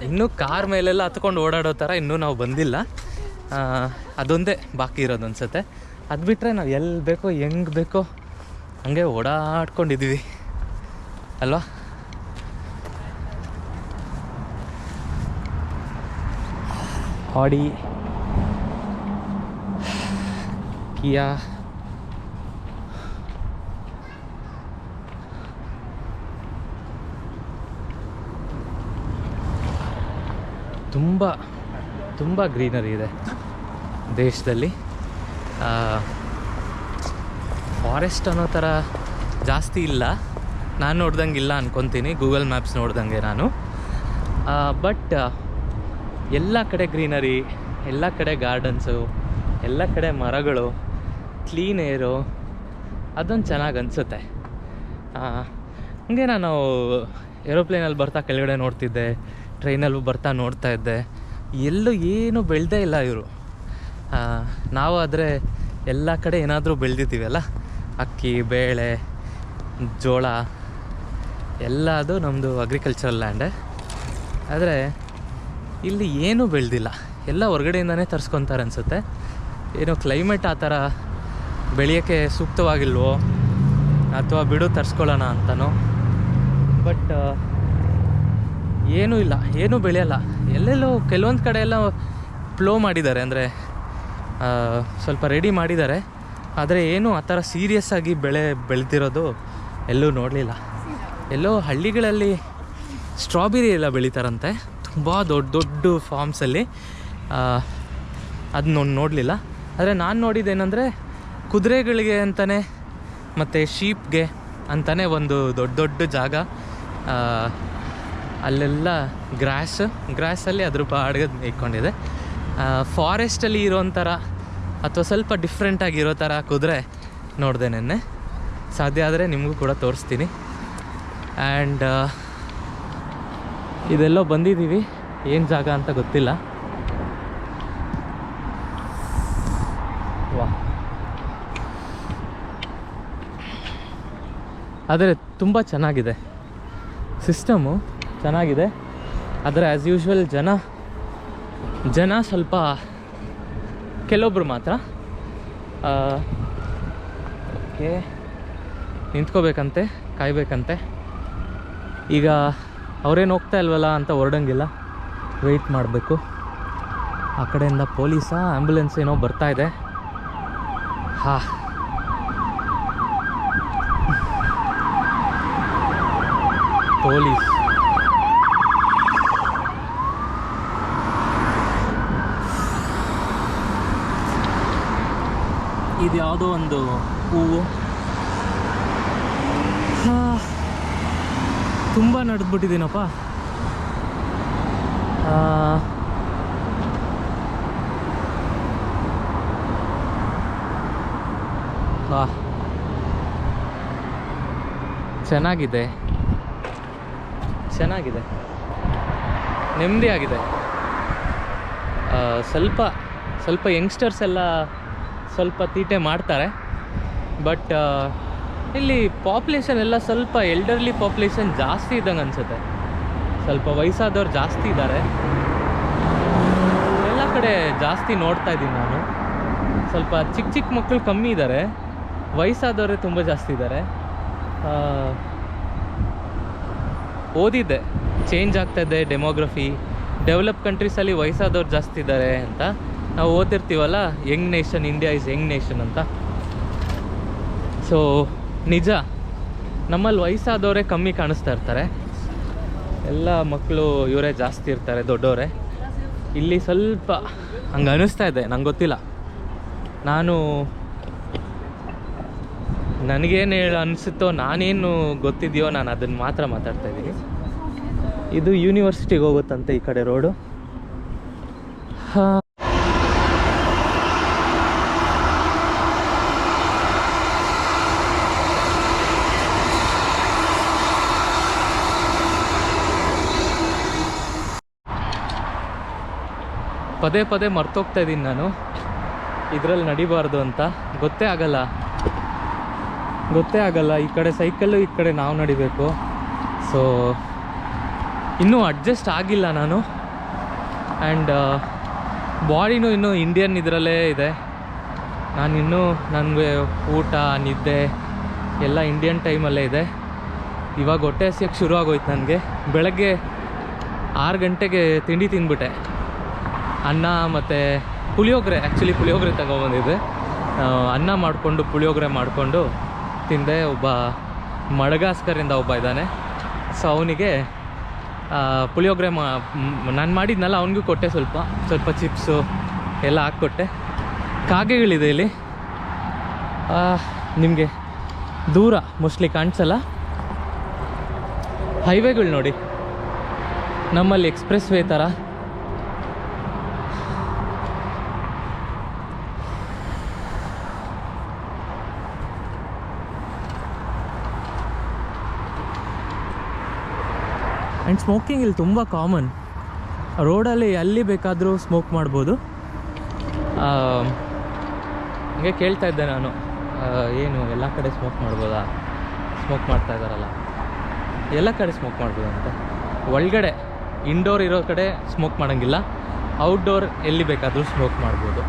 ಇನ್ನೂ ಕಾರ್ ಮೇಲೆಲ್ಲ ಹತ್ಕೊಂಡು ಓಡಾಡೋ ಥರ ಇನ್ನೂ ನಾವು ಬಂದಿಲ್ಲ. ಅದೊಂದೇ ಬಾಕಿ ಇರೋದು ಅನ್ಸುತ್ತೆ. ಅದು ಬಿಟ್ಟರೆ ನಾವು ಎಲ್ಲಿ ಬೇಕೋ ಹೆಂಗೆ ಬೇಕೋ ಹಂಗೆ ಓಡಾಡ್ಕೊಂಡಿದ್ದೀವಿ ಅಲ್ವಾ. ಆಡಿ, ಕಿಯಾ, ತುಂಬ ಗ್ರೀನರಿ ಇದೆ ದೇಶದಲ್ಲಿ. ಫಾರೆಸ್ಟ್ ಅನ್ನೋ ಥರ ಜಾಸ್ತಿ ಇಲ್ಲ, ನಾನು ನೋಡ್ದಂಗೆ ಇಲ್ಲ ಅನ್ಕೊತೀನಿ, ಗೂಗಲ್ ಮ್ಯಾಪ್ಸ್ ನೋಡ್ದಂಗೆ ನಾನು. ಬಟ್ ಎಲ್ಲ ಕಡೆ ಗ್ರೀನರಿ, ಎಲ್ಲ ಕಡೆ ಗಾರ್ಡನ್ಸು, ಎಲ್ಲ ಕಡೆ ಮರಗಳು, ಕ್ಲೀನ್ ಏರು, ಅದೊಂದು ಚೆನ್ನಾಗಿ ಅನಿಸುತ್ತೆ. ಹಂಗೆ ನಾನು ಏರೋಪ್ಲೇನಲ್ಲಿ ಬರ್ತಾ ಕೆಳಗಡೆ ನೋಡ್ತಿದ್ದೆ, ಟ್ರೈನಲ್ಲಿ ಬರ್ತಾ ನೋಡ್ತಾ ಇದ್ದೆ, ಎಲ್ಲೂ ಏನೂ ಬೆಳೆದೇ ಇಲ್ಲ ಇವರು. ನಾವು ಆದರೆ ಎಲ್ಲ ಕಡೆ ಏನಾದರೂ ಬೆಳೆದಿದ್ದೀವಲ್ಲ, ಅಕ್ಕಿ, ಬೇಳೆ, ಜೋಳ ಎಲ್ಲ ಅದು ನಮ್ಮದು ಅಗ್ರಿಕಲ್ಚರಲ್ ಲ್ಯಾಂಡೇ. ಆದರೆ ಇಲ್ಲಿ ಏನೂ ಬೆಳೆದಿಲ್ಲ, ಎಲ್ಲ ಹೊರಗಡೆಯಿಂದನೇ ತರಿಸ್ಕೊತಾರೆ ಅನಿಸುತ್ತೆ. ಏನೋ ಕ್ಲೈಮೇಟ್ ಆ ಥರ ಬೆಳೆಯೋಕ್ಕೆ ಸೂಕ್ತವಾಗಿಲ್ವೋ ಅಥವಾ ಬಿಡು ತರಿಸ್ಕೊಳ್ಳೋಣ ಅಂತನೋ. ಬಟ್ ಏನೂ ಇಲ್ಲ, ಏನೂ ಬೆಳೆಯಲ್ಲ. ಎಲ್ಲೆಲ್ಲೋ ಕೆಲವೊಂದು ಕಡೆ ಎಲ್ಲ ಪ್ಲೋ ಮಾಡಿದ್ದಾರೆ, ಅಂದರೆ ಸ್ವಲ್ಪ ರೆಡಿ ಮಾಡಿದ್ದಾರೆ. ಆದರೆ ಏನೂ ಆ ಥರ ಸೀರಿಯಸ್ಸಾಗಿ ಬೆಳೆದಿರೋದು ಎಲ್ಲೂ ನೋಡಲಿಲ್ಲ. ಎಲ್ಲೋ ಹಳ್ಳಿಗಳಲ್ಲಿ ಸ್ಟ್ರಾಬೆರಿ ಎಲ್ಲ ಬೆಳೀತಾರಂತೆ, ತುಂಬ ದೊಡ್ಡ ದೊಡ್ಡ ಫಾರ್ಮ್ಸಲ್ಲಿ. ಅದನ್ನ ನೋಡಲಿಲ್ಲ. ಆದರೆ ನಾನು ನೋಡಿದ್ದೇನೆಂದರೆ ಕುದುರೆಗಳಿಗೆ ಅಂತಲೇ ಮತ್ತು ಶೀಪ್ಗೆ ಅಂತಲೇ ಒಂದು ದೊಡ್ಡ ದೊಡ್ಡ ಜಾಗ, ಅಲ್ಲೆಲ್ಲ ಗ್ರಾಸಲ್ಲಿ ಅದ್ರ ಬಾಡಿಗೆ ಮೇಯ್ಕೊಂಡಿದೆ. ಫಾರೆಸ್ಟಲ್ಲಿ ಇರೋಂಥರ ಅಥವಾ ಸ್ವಲ್ಪ ಡಿಫ್ರೆಂಟಾಗಿರೋ ಥರ ಕುದುರೆ ನೋಡಿದೆ ನೆನ್ನೆ. ಸಾಧ್ಯ ಆದರೆ ನಿಮಗೂ ಕೂಡ ತೋರಿಸ್ತೀನಿ. ಆ್ಯಂಡ್ ಇದೆಲ್ಲೋ ಬಂದಿದ್ದೀವಿ, ಏನು ಜಾಗ ಅಂತ ಗೊತ್ತಿಲ್ಲ. ವಾ, ಆದರೆ ತುಂಬ ಚೆನ್ನಾಗಿದೆ, ಸಿಸ್ಟಮು ಚೆನ್ನಾಗಿದೆ. ಆದರೆ ಆ್ಯಸ್ ಯೂಶ್ವಲ್ ಜನ ಸ್ವಲ್ಪ ಕೆಲವೊಬ್ರು ಮಾತ್ರ ಓಕೆ ನಿಂತ್ಕೋಬೇಕಂತೆ, ಕಾಯಬೇಕಂತೆ. ಈಗ ಅವರೇನು ಹೋಗ್ತಾ ಇಲ್ವಲ್ಲ ಅಂತ ಹೊರಡಂಗಿಲ್ಲ, ವೆಯ್ಟ್ ಮಾಡಬೇಕು. ಆ ಕಡೆಯಿಂದ ಪೊಲೀಸಾ ಆ್ಯಂಬುಲೆನ್ಸ್ ಏನೋ ಬರ್ತಾ ಇದೆ. ಪೊಲೀಸ್ ಇದು ಯಾವುದೋ ಒಂದು ಹೂವು. ತುಂಬ ನಡೆದ್ಬಿಟ್ಟಿದ್ದೀನಪ್ಪ. ಚೆನ್ನಾಗಿದೆ, ನೆಮ್ಮದಿಯಾಗಿದೆ. ಸ್ವಲ್ಪ ಯಂಗ್ಸ್ಟರ್ಸ್ ಎಲ್ಲ ಸ್ವಲ್ಪ ತೀಟೆ ಮಾಡ್ತಾರೆ. ಬಟ್ ಇಲ್ಲಿ ಪಾಪ್ಯುಲೇಷನ್ ಎಲ್ಲ ಸ್ವಲ್ಪ ಎಲ್ಡರ್ಲಿ ಪಾಪ್ಯುಲೇಷನ್ ಜಾಸ್ತಿ ಇದ್ದಂಗೆ ಅನಿಸುತ್ತೆ. ಸ್ವಲ್ಪ ವಯಸ್ಸಾದವ್ರು ಜಾಸ್ತಿ ಇದ್ದಾರೆ ಎಲ್ಲ ಕಡೆ. ಜಾಸ್ತಿ ನೋಡ್ತಾ ಇದ್ದೀನಿ ನಾನು. ಸ್ವಲ್ಪ ಚಿಕ್ಕ ಮಕ್ಕಳು ಕಮ್ಮಿ ಇದ್ದಾರೆ, ವಯಸ್ಸಾದವರೇ ತುಂಬ ಜಾಸ್ತಿ ಇದ್ದಾರೆ. ಓದಿದ್ದೆ ಚೇಂಜ್ ಆಗ್ತಾಯಿದೆ ಡೆಮೋಗ್ರಫಿ. ಡೆವಲಪ್ ಕಂಟ್ರೀಸಲ್ಲಿ ವಯಸ್ಸಾದವ್ರು ಜಾಸ್ತಿ ಇದ್ದಾರೆ ಅಂತ ನಾವು ಓದ್ತಿರ್ತೀವಲ್ಲ, young nation, India is young nation ಅಂತ. ಸೊ ನಿಜ, ನಮ್ಮಲ್ಲಿ ವಯಸ್ಸಾದವರೇ ಕಮ್ಮಿ ಕಾಣಿಸ್ತಾ ಇರ್ತಾರೆ, ಎಲ್ಲ ಮಕ್ಕಳು ಇವರೇ ಜಾಸ್ತಿ ಇರ್ತಾರೆ, ದೊಡ್ಡವರೇ. ಇಲ್ಲಿ ಸ್ವಲ್ಪ ಹಂಗೆ ಅನ್ನಿಸ್ತಾ ಇದೆ, ನಂಗೆ ಗೊತ್ತಿಲ್ಲ. ನನಗೇನು ಅನಿಸುತ್ತೋ, ನಾನೇನು ಗೊತ್ತಿದೆಯೋ ನಾನು ಅದನ್ನು ಮಾತ್ರ ಮಾತಾಡ್ತಾ ಇದ್ದೀನಿ. ಇದು ಯೂನಿವರ್ಸಿಟಿಗೆ ಹೋಗುತ್ತಂತೆ ಈ ಕಡೆ ರೋಡು. ಪದೇ ಮರ್ತೋಗ್ತಾ ಇದ್ದೀನಿ ನಾನು, ಇದರಲ್ಲಿ ನಡಿಬಾರ್ದು ಅಂತ. ಗೊತ್ತೇ ಆಗಲ್ಲ. ಈ ಕಡೆ ಸೈಕಲ್ಲು, ಈ ಕಡೆ ನಾವು ನಡಿಬೇಕು. ಸೊ ಇನ್ನೂ ಅಡ್ಜಸ್ಟ್ ಆಗಿಲ್ಲ ನಾನು. ಆ್ಯಂಡ್ ಬಾಡಿನೂ ಇನ್ನೂ ಇಂಡಿಯನ್ ಇದರಲ್ಲೇ ಇದೆ. ನನಗೆ ಊಟ, ನಿದ್ದೆ ಎಲ್ಲ ಇಂಡಿಯನ್ ಟೈಮಲ್ಲೇ ಇದೆ. ಇವಾಗ ಹೊಟ್ಟೆ ಹಸಿಯೋಕ್ಕೆ ಶುರು ಆಗೋಯ್ತು ನನಗೆ. ಬೆಳಗ್ಗೆ 6 ಗಂಟೆಗೆ ತಿಂಡಿ ತಿಂದ್ಬಿಟ್ಟೆ. ಅನ್ನ ಮತ್ತು ಪುಳಿಯೋಗರೆ, ಆ್ಯಕ್ಚುಲಿ ಪುಳಿಯೋಗರೆ ತಗೊಬಂದಿದ್ದೆ. ಅನ್ನ ಮಾಡಿಕೊಂಡು ಪುಳಿಯೋಗರೆ ಮಾಡಿಕೊಂಡು ತಿಂದೆ. ಒಬ್ಬ ಮಡಗಾಸ್ಕರಿಂದ ಒಬ್ಬ ಇದ್ದಾನೆ, ಸೊ ಅವನಿಗೆ ಪುಳಿಯೋಗರೆ ನಾನು ಮಾಡಿದ್ನಲ್ಲ ಅವನಿಗೂ ಕೊಟ್ಟೆ. ಸ್ವಲ್ಪ ಚಿಪ್ಸು ಎಲ್ಲ ಹಾಕ್ಕೊಟ್ಟೆ. ಕಾಗೆಗಳಿದೆ ಇಲ್ಲಿ, ನಿಮಗೆ ದೂರ ಮೋಸ್ಟ್ಲಿ ಕಾಣಿಸಲ್ಲ. ಹೈವೇಗಳು ನೋಡಿ, ನಮ್ಮಲ್ಲಿ ಎಕ್ಸ್ಪ್ರೆಸ್ ವೇ ಥರ. ಆ್ಯಂಡ್ ಸ್ಮೋಕಿಂಗ್ ಇಲ್ಲಿ ತುಂಬ ಕಾಮನ್. ರೋಡಲ್ಲಿ ಎಲ್ಲಿ ಬೇಕಾದರೂ ಸ್ಮೋಕ್ ಮಾಡ್ಬೋದು. ಹಂಗೆ ಕೇಳ್ತಾ ಇದ್ದೆ ನಾನು, ಏನು ಎಲ್ಲ ಕಡೆ ಸ್ಮೋಕ್ ಮಾಡ್ಬೋದಾ, ಸ್ಮೋಕ್ ಮಾಡ್ತಾ ಇದ್ದಾರಲ್ಲ, ಎಲ್ಲ ಕಡೆ ಸ್ಮೋಕ್ ಮಾಡ್ಬೋದು ಅಂತ. ಒಳಗಡೆ ಇಂಡೋರ್ ಇರೋ ಕಡೆ ಸ್ಮೋಕ್ ಮಾಡೋಂಗಿಲ್ಲ, ಔಟ್ಡೋರ್ ಎಲ್ಲಿ ಬೇಕಾದರೂ ಸ್ಮೋಕ್ ಮಾಡ್ಬೋದು.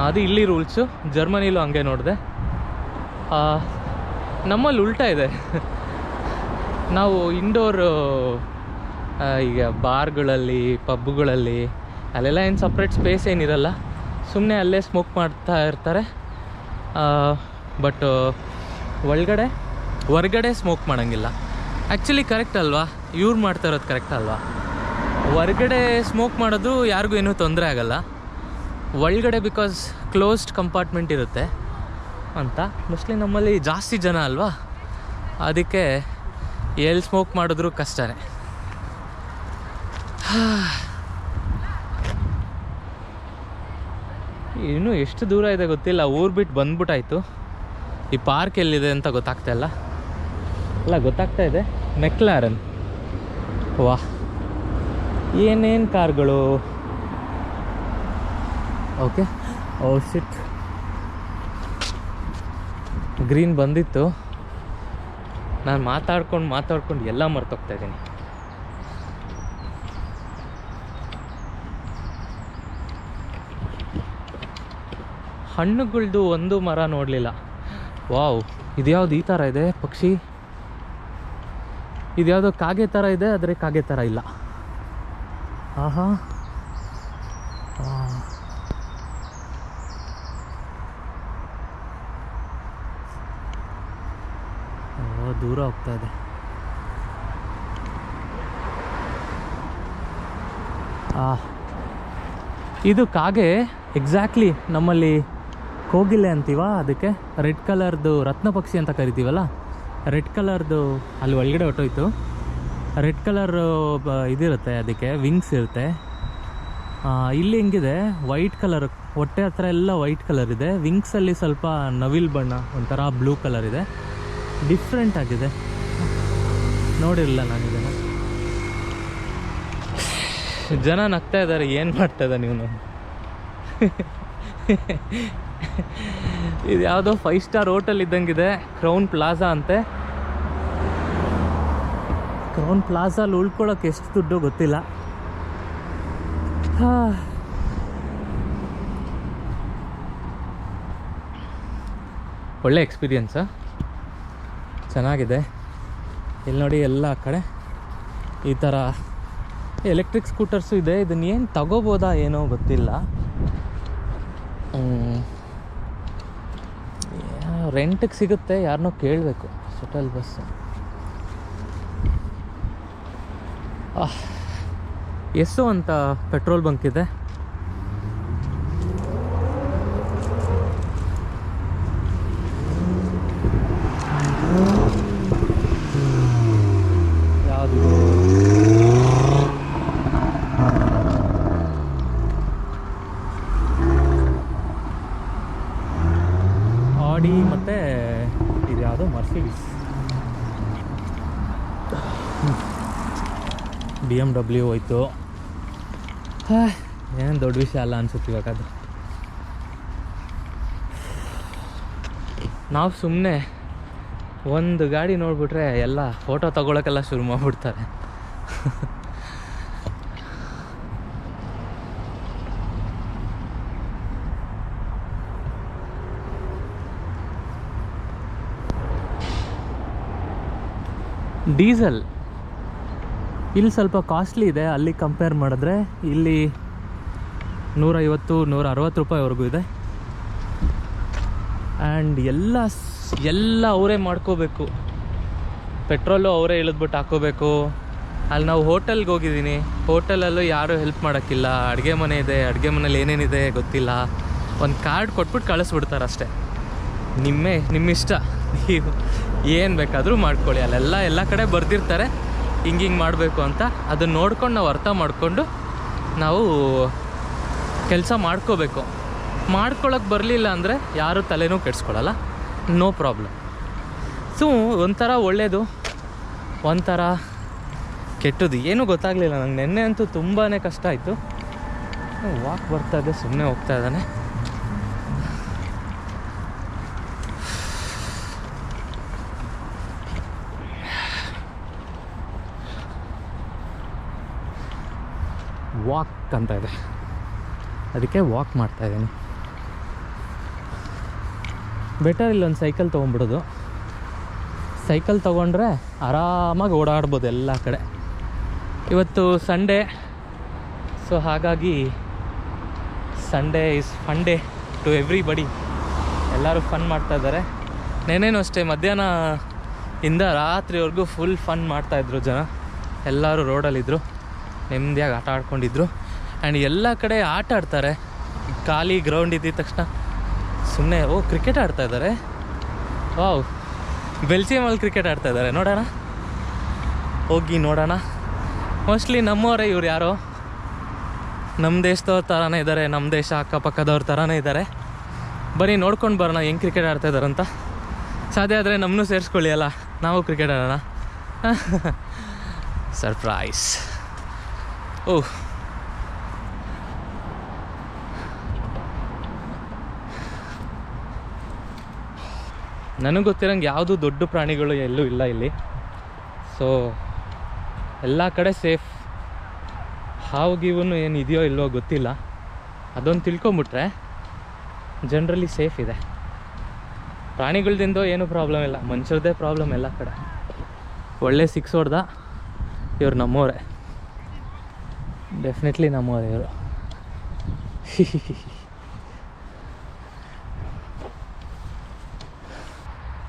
ಅದು ಇಲ್ಲಿ ರೂಲ್ಸು. ಜರ್ಮನಿಲೂ ಹಂಗೆ ನೋಡಿದೆ. ನಮ್ಮಲ್ಲಿ ಉಲ್ಟಾ ಇದೆ. ನಾವು ಇಂಡೋರು ಈಗ ಬಾರ್ಗಳಲ್ಲಿ, ಪಬ್ಗಳಲ್ಲಿ ಅಲ್ಲೆಲ್ಲ ಏನು ಸಪ್ರೇಟ್ ಸ್ಪೇಸ್ ಏನಿರಲ್ಲ, ಸುಮ್ಮನೆ ಅಲ್ಲೇ ಸ್ಮೋಕ್ ಮಾಡ್ತಾ ಇರ್ತಾರೆ. ಬಟ್ ಹೊರ್ಗಡೆ ಸ್ಮೋಕ್ ಮಾಡೋಂಗಿಲ್ಲ. ಆ್ಯಕ್ಚುಲಿ ಕರೆಕ್ಟ್ ಅಲ್ವಾ? ಇವ್ರು ಮಾಡ್ತಾ ಇರೋದು ಕರೆಕ್ಟ್ ಅಲ್ವಾ? ಹೊರ್ಗಡೆ ಸ್ಮೋಕ್ ಮಾಡೋದು ಯಾರಿಗೂ ಏನೂ ತೊಂದರೆ ಆಗೋಲ್ಲ. ಒಳಗಡೆ ಬಿಕಾಸ್ ಕ್ಲೋಸ್ಡ್ ಕಂಪಾರ್ಟ್ಮೆಂಟ್ ಇರುತ್ತೆ ಅಂತ. ಮೋಸ್ಟ್ಲಿ ನಮ್ಮಲ್ಲಿ ಜಾಸ್ತಿ ಜನ ಅಲ್ವಾ, ಅದಕ್ಕೆ ಎಲ್ಲಿ ಸ್ಮೋಕ್ ಮಾಡಿದ್ರೂ ಕಷ್ಟನೇ. ಇನ್ನೂ ಎಷ್ಟು ದೂರ ಇದೆ ಗೊತ್ತಿಲ್ಲ. ಊರು ಬಿಟ್ಟು ಬಂದ್ಬಿಟ್ಟಾಯಿತು. ಈ ಪಾರ್ಕ್ ಎಲ್ಲಿದೆ ಅಂತ ಗೊತ್ತಾಗ್ತಾಯಿಲ್ಲ. ಅಲ್ಲ, ಗೊತ್ತಾಗ್ತಾ ಇದೆ, ಮೆಕ್ಲಾರನ್. ವಾಹ್, ಏನೇನು ಕಾರ್ಗಳು. ಓಕೆ, ಓ ಶಿಟ್, ಗ್ರೀನ್ ಬಂದಿತ್ತು. ನಾನು ಮಾತಾಡ್ಕೊಂಡು ಎಲ್ಲ ಮರ್ತೋಗ್ತಾ ಇದ್ದೀನಿ. ಹಣ್ಣುಗಳ್ದು ಒಂದು ಮರ ನೋಡಲಿಲ್ಲ. ವಾವ್, ಇದ್ಯಾವುದು ಈ ಥರ ಇದೆ ಪಕ್ಷಿ? ಇದ್ಯಾವುದೋ ಕಾಗೆ ಥರ ಇದೆ, ಆದರೆ ಕಾಗೆ ಥರ ಇಲ್ಲ. ಆಹಾ, ದೂರ ಹೋಗ್ತಾ ಇದೆ. ಇದು ಕಾಗೆ ಎಕ್ಸಾಕ್ಟ್ಲಿ ನಮ್ಮಲ್ಲಿ ಕೋಗಿಲೆ ಅಂತೀವ, ಅದಕ್ಕೆ ರೆಡ್ ಕಲರ್ದು ರತ್ನ ಪಕ್ಷಿ ಅಂತ ಕರಿತೀವಲ್ಲ, ರೆಡ್ ಕಲರ್ದು ಅಲ್ಲಿ ಒಳಗಡೆ ಹೊಟ್ಟೋಯ್ತು. ರೆಡ್ ಕಲರ್ ಇದಿರುತ್ತೆ, ಅದಕ್ಕೆ ವಿಂಗ್ಸ್ ಇರುತ್ತೆ. ಇಲ್ಲಿ ಹೆಂಗಿದೆ, ವೈಟ್ ಕಲರ್, ಹೊಟ್ಟೆ ಹತ್ರ ಎಲ್ಲ ವೈಟ್ ಕಲರ್ ಇದೆ. ವಿಂಗ್ಸಲ್ಲಿ ಸ್ವಲ್ಪ ನವಿಲ್ ಬಣ್ಣ, ಒಂಥರ ಬ್ಲೂ ಕಲರ್ ಇದೆ. ಡಿಫ್ರೆಂಟ್ ಆಗಿದೆ, ನೋಡಿರಲಿಲ್ಲ ನಾನು ಇದನ್ನು. ಜನ ನಗ್ತಾ ಇದ್ದಾರೆ, ಏನು ಮಾಡ್ತಾ ಇದ್ದ ನೀವು? ಇದು ಯಾವುದೋ 5 ಸ್ಟಾರ್ ಹೋಟೆಲ್ ಇದ್ದಂಗಿದೆ, ಕ್ರೌನ್ ಪ್ಲಾಜಾ ಅಂತೆ. ಕ್ರೌನ್ ಪ್ಲಾಜಾಲ್ಲಿ ಉಳ್ಕೊಳ್ಳೋಕೆ ಎಷ್ಟು ದುಡ್ಡು ಗೊತ್ತಿಲ್ಲ. ಒಳ್ಳೆ ಎಕ್ಸ್ಪೀರಿಯನ್ಸಾ, ಚೆನ್ನಾಗಿದೆ. ಇಲ್ಲಿ ನೋಡಿ, ಎಲ್ಲ ಕಡೆ ಈ ಥರ ಎಲೆಕ್ಟ್ರಿಕ್ ಸ್ಕೂಟರ್ಸು ಇದೆ. ಇದನ್ನ ಏನು ತಗೋಬೋದಾ ಏನೋ ಗೊತ್ತಿಲ್ಲ. ರೆಂಟಿಗೆ ಸಿಗುತ್ತೆ, ಯಾರನ್ನೋ ಕೇಳಬೇಕು. Shuttle bus. ಎಸ್ಸೋ ಅಂತ ಪೆಟ್ರೋಲ್ ಬಂಕ್ ಇದೆ. ಯಾವುದು ಆಡಿ ಮತ್ತು ಇದು ಯಾವುದೋ ಮರ್ಸಿಡೀಸ್, BMW ಹೋಯ್ತು. ಏನು ದೊಡ್ಡ ವಿಷಯ ಅಲ್ಲ ಅನ್ಸುತ್ತೆ ಇವಾಗ ಅದು. ನಾವು ಸುಮ್ಮನೆ ಒಂದು ಗಾಡಿ ನೋಡಿಬಿಟ್ರೆ ಎಲ್ಲ ಫೋಟೋ ತಗೊಳಕ್ಕೆಲ್ಲ ಶುರು ಮಾಡಿಬಿಡ್ತಾರೆ. ಡೀಸೆಲ್ ಇಲ್ಲಿ ಸ್ವಲ್ಪ ಕಾಸ್ಟ್ಲಿ ಇದೆ, ಅಲ್ಲಿ ಕಂಪೇರ್ ಮಾಡಿದ್ರೆ. ಇಲ್ಲಿ 150-160 ರೂಪಾಯಿವರೆಗೂ ಇದೆ. ಆ್ಯಂಡ್ ಎಲ್ಲ ಅವರೇ ಮಾಡ್ಕೋಬೇಕು. ಪೆಟ್ರೋಲು ಅವರೇ ಇಳಿದ್ಬಿಟ್ಟು ಹಾಕೋಬೇಕು. ಅಲ್ಲಿ ನಾವು ಹೋಟೆಲ್ಗೆ ಹೋಗಿದ್ದೀನಿ, ಹೋಟೆಲಲ್ಲೂ ಯಾರೂ ಹೆಲ್ಪ್ ಮಾಡೋಕ್ಕಿಲ್ಲ. ಅಡುಗೆ ಮನೆ ಇದೆ, ಅಡುಗೆ ಮನೇಲಿ ಏನೇನಿದೆ ಗೊತ್ತಿಲ್ಲ. ಒಂದು ಕಾರ್ಡ್ ಕೊಟ್ಬಿಟ್ಟು ಕಳಿಸ್ಬಿಡ್ತಾರೆ ಅಷ್ಟೇ. ನಿಮ್ಮಿಷ್ಟ, ನೀವು ಏನು ಬೇಕಾದರೂ ಮಾಡ್ಕೊಳ್ಳಿ. ಅಲ್ಲೆಲ್ಲ ಎಲ್ಲ ಕಡೆ ಬರ್ದಿರ್ತಾರೆ ಹಿಂಗೆ ಮಾಡಬೇಕು ಅಂತ. ಅದನ್ನು ನೋಡ್ಕೊಂಡು ನಾವು ಅರ್ಥ ಮಾಡಿಕೊಂಡು ನಾವು ಕೆಲಸ ಮಾಡ್ಕೋಬೇಕು. ಮಾಡ್ಕೊಳಕ್ಕೆ ಬರಲಿಲ್ಲ ಅಂದರೆ ಯಾರೂ ತಲೆನೂ ಕೆಡಿಸ್ಕೊಳ್ಳಲ್ಲ, ನೋ ಪ್ರಾಬ್ಲಮ್. ಸೊ ಒಂಥರ ಒಳ್ಳೆಯದು, ಒಂಥರ ಕೆಟ್ಟದ್ದು ಏನೂ ಗೊತ್ತಾಗಲಿಲ್ಲ ನಂಗೆ. ನೆನ್ನೆ ಅಂತೂ ತುಂಬಾ ಕಷ್ಟ ಆಯಿತು. ವಾಕ್ ಬರ್ತಾ ಇದೆ, ಸುಮ್ಮನೆ ಹೋಗ್ತಾ ಇದ್ದಾನೆ. ವಾಕ್ ಅಂತ ಇದೆ, ಅದಕ್ಕೆ ವಾಕ್ ಮಾಡ್ತಾಯಿದ್ದೀನಿ. ಬೆಟರ್ ಇಲ್ಲೊಂದು ಸೈಕಲ್ ತೊಗೊಂಡ್ಬಿಡೋದು. ಸೈಕಲ್ ತೊಗೊಂಡ್ರೆ ಆರಾಮಾಗಿ ಓಡಾಡ್ಬೋದು ಎಲ್ಲ ಕಡೆ. ಇವತ್ತು ಸಂಡೇ, ಸೊ ಹಾಗಾಗಿ Sunday is fun day to everybody. ಎಲ್ಲರೂ ಫನ್ ಮಾಡ್ತಾಯಿದ್ದಾರೆ. ನೆನೇನು ಅಷ್ಟೇ, ಮಧ್ಯಾಹ್ನ ಇಂದ ರಾತ್ರಿವರೆಗೂ ಫುಲ್ ಫನ್ ಮಾಡ್ತಾಯಿದ್ರು ಜನ. ಎಲ್ಲರೂ ರೋಡಲ್ಲಿದ್ದರು, ನೆಮ್ಮದಿಯಾಗಿ ಆಟ ಆಡ್ಕೊಂಡಿದ್ರು. ಆ್ಯಂಡ್ ಎಲ್ಲ ಕಡೆ ಆಟ ಆಡ್ತಾರೆ. ಖಾಲಿ ಗ್ರೌಂಡ್ ಇದ್ದಿದ್ದ ತಕ್ಷಣ ಸುಮ್ಮನೆ ಕ್ರಿಕೆಟ್ ಆಡ್ತಾಯಿದ್ದಾರೆ. ವಾವ್, ಬೆಲ್ಜಿಯಮಲ್ಲಿ ಕ್ರಿಕೆಟ್ ಆಡ್ತಾಯಿದ್ದಾರೆ. ನೋಡೋಣ, ಹೋಗಿ ನೋಡೋಣ. ಮೋಸ್ಟ್ಲಿ ನಮ್ಮವರೇ ಇವ್ರು ಯಾರೋ, ನಮ್ಮ ದೇಶದವ್ರ ಥರನೇ ಇದ್ದಾರೆ, ನಮ್ಮ ದೇಶ ಅಕ್ಕಪಕ್ಕದವ್ರ ಥರನೇ ಇದ್ದಾರೆ. ಬರೀ ನೋಡ್ಕೊಂಡು ಬರೋಣ ಹೆಂಗೆ ಕ್ರಿಕೆಟ್ ಆಡ್ತಾಯಿದ್ದಾರಂತ. ಸಾಧ್ಯ ಆದರೆ ನಮ್ಮನ್ನೂ ಸೇರಿಸ್ಕೊಳ್ಳಿ ಅಲ್ಲ, ನಾವು ಕ್ರಿಕೆಟ್ ಆಡೋಣ. ಸರ್ಪ್ರೈಸ್. ಓಹ್, ನನಗೆ ಗೊತ್ತಿರೋಂಗೆ ಯಾವುದೂ ದೊಡ್ಡ ಪ್ರಾಣಿಗಳು ಎಲ್ಲೂ ಇಲ್ಲ ಇಲ್ಲಿ. ಸೊ ಎಲ್ಲ ಕಡೆ ಸೇಫ್. ಹಾವು ಗೀವನ್ನು ಏನು ಇದೆಯೋ ಇಲ್ವೋ ಗೊತ್ತಿಲ್ಲ. ಅದೊಂದು ತಿಳ್ಕೊಂಬಿಟ್ರೆ ಜನರಲಿ ಸೇಫ್ ಇದೆ. ಪ್ರಾಣಿಗಳ್ದಿಂದೋ ಏನೂ ಪ್ರಾಬ್ಲಮ್ ಇಲ್ಲ, ಮನುಷ್ಯರದ್ದೇ ಪ್ರಾಬ್ಲಮ್ ಎಲ್ಲ ಕಡೆ. ಒಳ್ಳೆ 6 ಹೊಡೆದ. ಇವ್ರು ನಮ್ಮವರೇ, ಡೆಫಿನೆಟ್ಲಿ ನಮ್ಮವರೇ ಇವರು.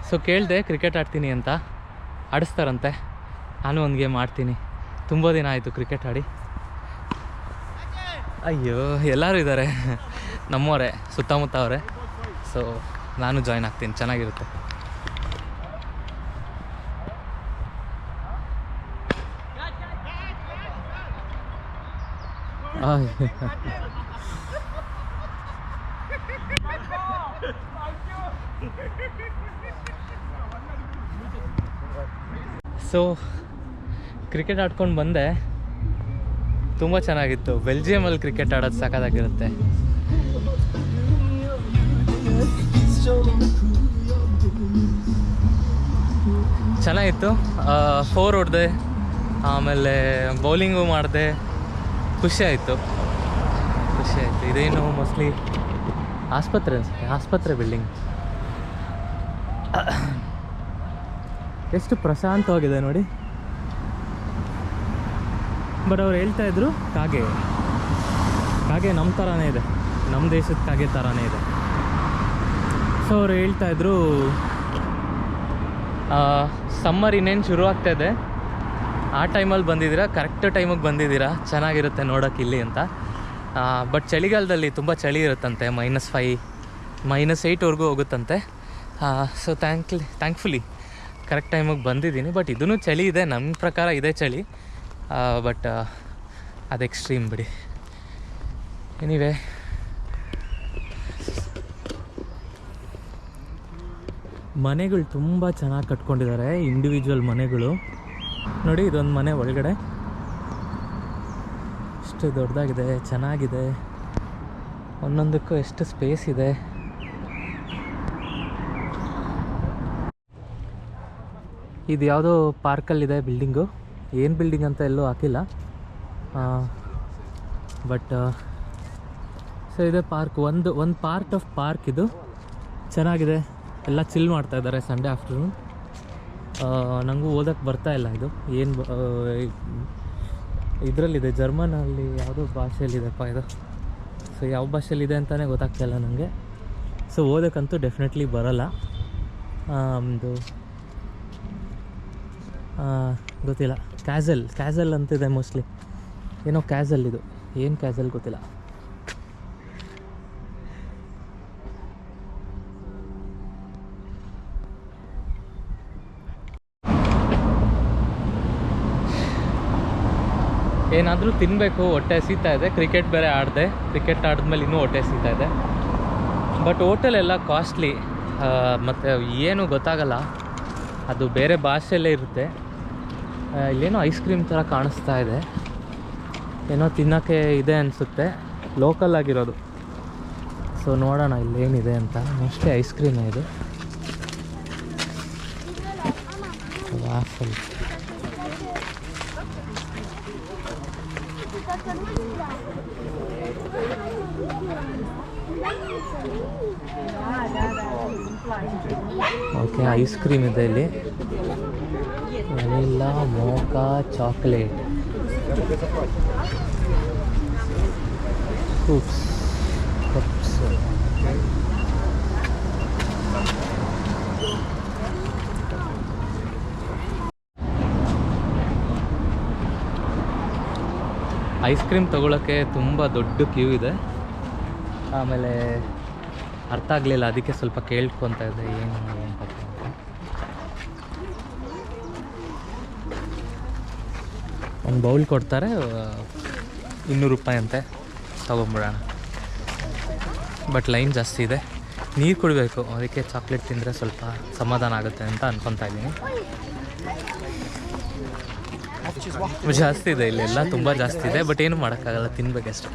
ಸೊ ಕೇಳಿದೆ ಕ್ರಿಕೆಟ್ ಆಡ್ತೀನಿ ಅಂತ, ಆಡಿಸ್ತಾರಂತೆ. ನಾನು ಒಂದು ಗೇಮ್ ಆಡ್ತೀನಿ. ತುಂಬ ದಿನ ಆಯಿತು ಕ್ರಿಕೆಟ್ ಆಡಿ. ಅಯ್ಯೋ, ಎಲ್ಲರೂ ಇದ್ದಾರೆ ನಮ್ಮವರೇ, ಸುತ್ತಮುತ್ತ ಅವರೇ. ಸೊ ನಾನು ಜಾಯ್ನ್ ಆಗ್ತೀನಿ, ಚೆನ್ನಾಗಿರುತ್ತೆ. ಸೊ ಕ್ರಿಕೆಟ್ ಆಡ್ಕೊಂಡು ಬಂದೆ, ತುಂಬ ಚೆನ್ನಾಗಿತ್ತು. ಬೆಲ್ಜಿಯಮಲ್ಲಿ ಕ್ರಿಕೆಟ್ ಆಡೋದು ಸಖತ್ತಾಗಿರುತ್ತೆ. ಚೆನ್ನಾಗಿತ್ತು. 4 ಹೊಡೆದೆ, ಆಮೇಲೆ ಬೌಲಿಂಗು ಮಾಡಿದೆ. ಖುಷಿಯಾಯಿತು. ಇದೇನು ಮೋಸ್ಟ್ಲಿ ಆಸ್ಪತ್ರೆ ಅನಿಸುತ್ತೆ, ಆಸ್ಪತ್ರೆ ಬಿಲ್ಡಿಂಗ್. ಎಷ್ಟು ಪ್ರಶಾಂತವಾಗಿದೆ ನೋಡಿ. ಬಟ್ ಅವ್ರು ಹೇಳ್ತಾಯಿದ್ರು ಕಾಗೆ ನಮ್ಮ ಥರನೇ ಇದೆ, ನಮ್ಮ ದೇಶದ ಕಾಗೆ ಥರನೇ ಇದೆ. ಸೊ ಅವ್ರು ಹೇಳ್ತಾಯಿದ್ರು ಸಮ್ಮರ್ ಇನ್ನೇನು ಶುರು ಆಗ್ತಾಯಿದೆ, ಆ ಟೈಮಲ್ಲಿ ಬಂದಿದ್ದೀರಾ, ಕರೆಕ್ಟ್ ಟೈಮಿಗೆ ಬಂದಿದ್ದೀರಾ, ಚೆನ್ನಾಗಿರುತ್ತೆ ನೋಡೋಕೆ ಇಲ್ಲಿ ಅಂತ. ಬಟ್ ಚಳಿಗಾಲದಲ್ಲಿ ತುಂಬ ಚಳಿ ಇರುತ್ತಂತೆ, -5 -8ವರೆಗೂ ಹೋಗುತ್ತಂತೆ. ಸೊ ಥ್ಯಾಂಕ್ಫುಲಿ ಕರೆಕ್ಟ್ ಟೈಮಿಗೆ ಬಂದಿದ್ದೀನಿ. ಬಟ್ ಇದೂ ಚಳಿ ಇದೆ, ನನ್ನ ಪ್ರಕಾರ ಇದೇ ಚಳಿ. ಬಟ್ ಅದು ಎಕ್ಸ್ಟ್ರೀಮ್ ಬಿಡಿ. ಎನಿವೇ, ಮನೆಗಳು ತುಂಬ ಚೆನ್ನಾಗಿ ಕಟ್ಕೊಂಡಿದ್ದಾರೆ, ಇಂಡಿವಿಜುವಲ್ ಮನೆಗಳು. ನೋಡಿ, ಇದೊಂದು ಮನೆ ಒಳಗಡೆ ಎಷ್ಟು ದೊಡ್ಡದಾಗಿದೆ, ಚೆನ್ನಾಗಿದೆ. ಒಂದೊಂದಕ್ಕೂ ಎಷ್ಟು ಸ್ಪೇಸ್ ಇದೆ. ಇದು ಯಾವುದೋ ಪಾರ್ಕಲ್ಲಿದೆ ಬಿಲ್ಡಿಂಗು. ಏನು ಬಿಲ್ಡಿಂಗ್ ಅಂತ ಎಲ್ಲೂ ಹಾಕಿಲ್ಲ. ಬಟ್ ಸೊ ಇದೆ ಪಾರ್ಕ್, ಒಂದು ಪಾರ್ಟ್ ಆಫ್ ಪಾರ್ಕ್ ಇದು. ಚೆನ್ನಾಗಿದೆ, ಎಲ್ಲ ಚಿಲ್ ಮಾಡ್ತಾ ಇದ್ದಾರೆ ಸಂಡೇ ಆಫ್ಟರ್ನೂನ್. ನನಗೂ ಓದೋಕ್ಕೆ ಬರ್ತಾಯಿಲ್ಲ ಇದು ಏನು ಇದರಲ್ಲಿದೆ, ಜರ್ಮನಲ್ಲಿ ಯಾವುದೋ ಭಾಷೆಯಲ್ಲಿದೆಪ್ಪ ಇದು. ಸೊ ಯಾವ ಭಾಷೆಯಲ್ಲಿದೆ ಅಂತಲೇ ಗೊತ್ತಾಗ್ತಾಯಿಲ್ಲ ನನಗೆ. ಸೊ ಓದೋಕ್ಕಂತೂ ಡೆಫಿನೆಟ್ಲಿ ಬರೋಲ್ಲ. ಒಂದು ಗೊತ್ತಿಲ್ಲ, ಕ್ಯಾಸಲ್ ಅಂತಿದೆ ಮೋಸ್ಟ್ಲಿ. ಏನೋ ಕ್ಯಾಸಲ್ ಇದು, ಏನು ಕ್ಯಾಸಲ್ ಗೊತ್ತಿಲ್ಲ. ಏನಾದರೂ ತಿನ್ನಬೇಕು, ಹೊಟ್ಟೆ ಹಸಿತಾ ಇದೆ. ಕ್ರಿಕೆಟ್ ಬೇರೆ ಆಡಿದೆ, ಕ್ರಿಕೆಟ್ ಆಡಿದ್ಮೇಲೆ ಇನ್ನೂ ಹೊಟ್ಟೆ ಹಸಿತಾ ಇದೆ. ಬಟ್ ಹೋಟೆಲೆಲ್ಲ ಕಾಸ್ಟ್ಲಿ, ಮತ್ತು ಏನು ಗೊತ್ತಾಗಲ್ಲ, ಅದು ಬೇರೆ ಭಾಷೆಯಲ್ಲೇ ಇರುತ್ತೆ. ಇಲ್ಲೇನೋ ಐಸ್ ಕ್ರೀಮ್ ಥರ ಕಾಣಿಸ್ತಾ ಇದೆ, ಏನೋ ತಿನ್ನೋಕ್ಕೆ ಇದೆ ಅನಿಸುತ್ತೆ, ಲೋಕಲ್ ಆಗಿರೋದು. ಸೊ ನೋಡೋಣ ಇಲ್ಲೇನಿದೆ ಅಂತ. ಮೋಸ್ಟ್ಲಿ ಐಸ್ ಕ್ರೀಮೇ ಇದು. ವಾಫಲ್ ಓಕೆ, ಐಸ್ ಕ್ರೀಮ್ ಇದೆ ಇಲ್ಲಿ. Vanilla, mocha, chocolate, scoops, cups. Ice cream ತೊಗೊಳಕ್ಕೆ ತುಂಬ ದೊಡ್ಡ ಕ್ಯೂ ಇದೆ. ಆಮೇಲೆ ಅರ್ಥ ಆಗಲಿಲ್ಲ, ಅದಕ್ಕೆ ಸ್ವಲ್ಪ ಕೇಳ್ಕೊತಾ ಇದ್ದೆ ಏನು ಅಂತ. ಒಂದು ಬೌಲ್ ಕೊಡ್ತಾರೆ, 200 ರೂಪಾಯಿ ಅಂತೆ, ತೊಗೊಂಬಿಡೋಣ. ಬಟ್ ಲೈನ್ ಜಾಸ್ತಿ ಇದೆ, ನೀರು ಕುಡಿಬೇಕು, ಅದಕ್ಕೆ ಚಾಕ್ಲೇಟ್ ತಿಂದರೆ ಸ್ವಲ್ಪ ಸಮಾಧಾನ ಆಗುತ್ತೆ ಅಂತ ಅನ್ಕೊತಾ ಇದ್ದೀನಿ. ಜಾಸ್ತಿ ಇದೆ ಇಲ್ಲೆಲ್ಲ, ತುಂಬ ಜಾಸ್ತಿ ಇದೆ. ಬಟ್ ಏನು ಮಾಡೋಕ್ಕಾಗಲ್ಲ, ತಿನ್ಬೇಕಷ್ಟೆ.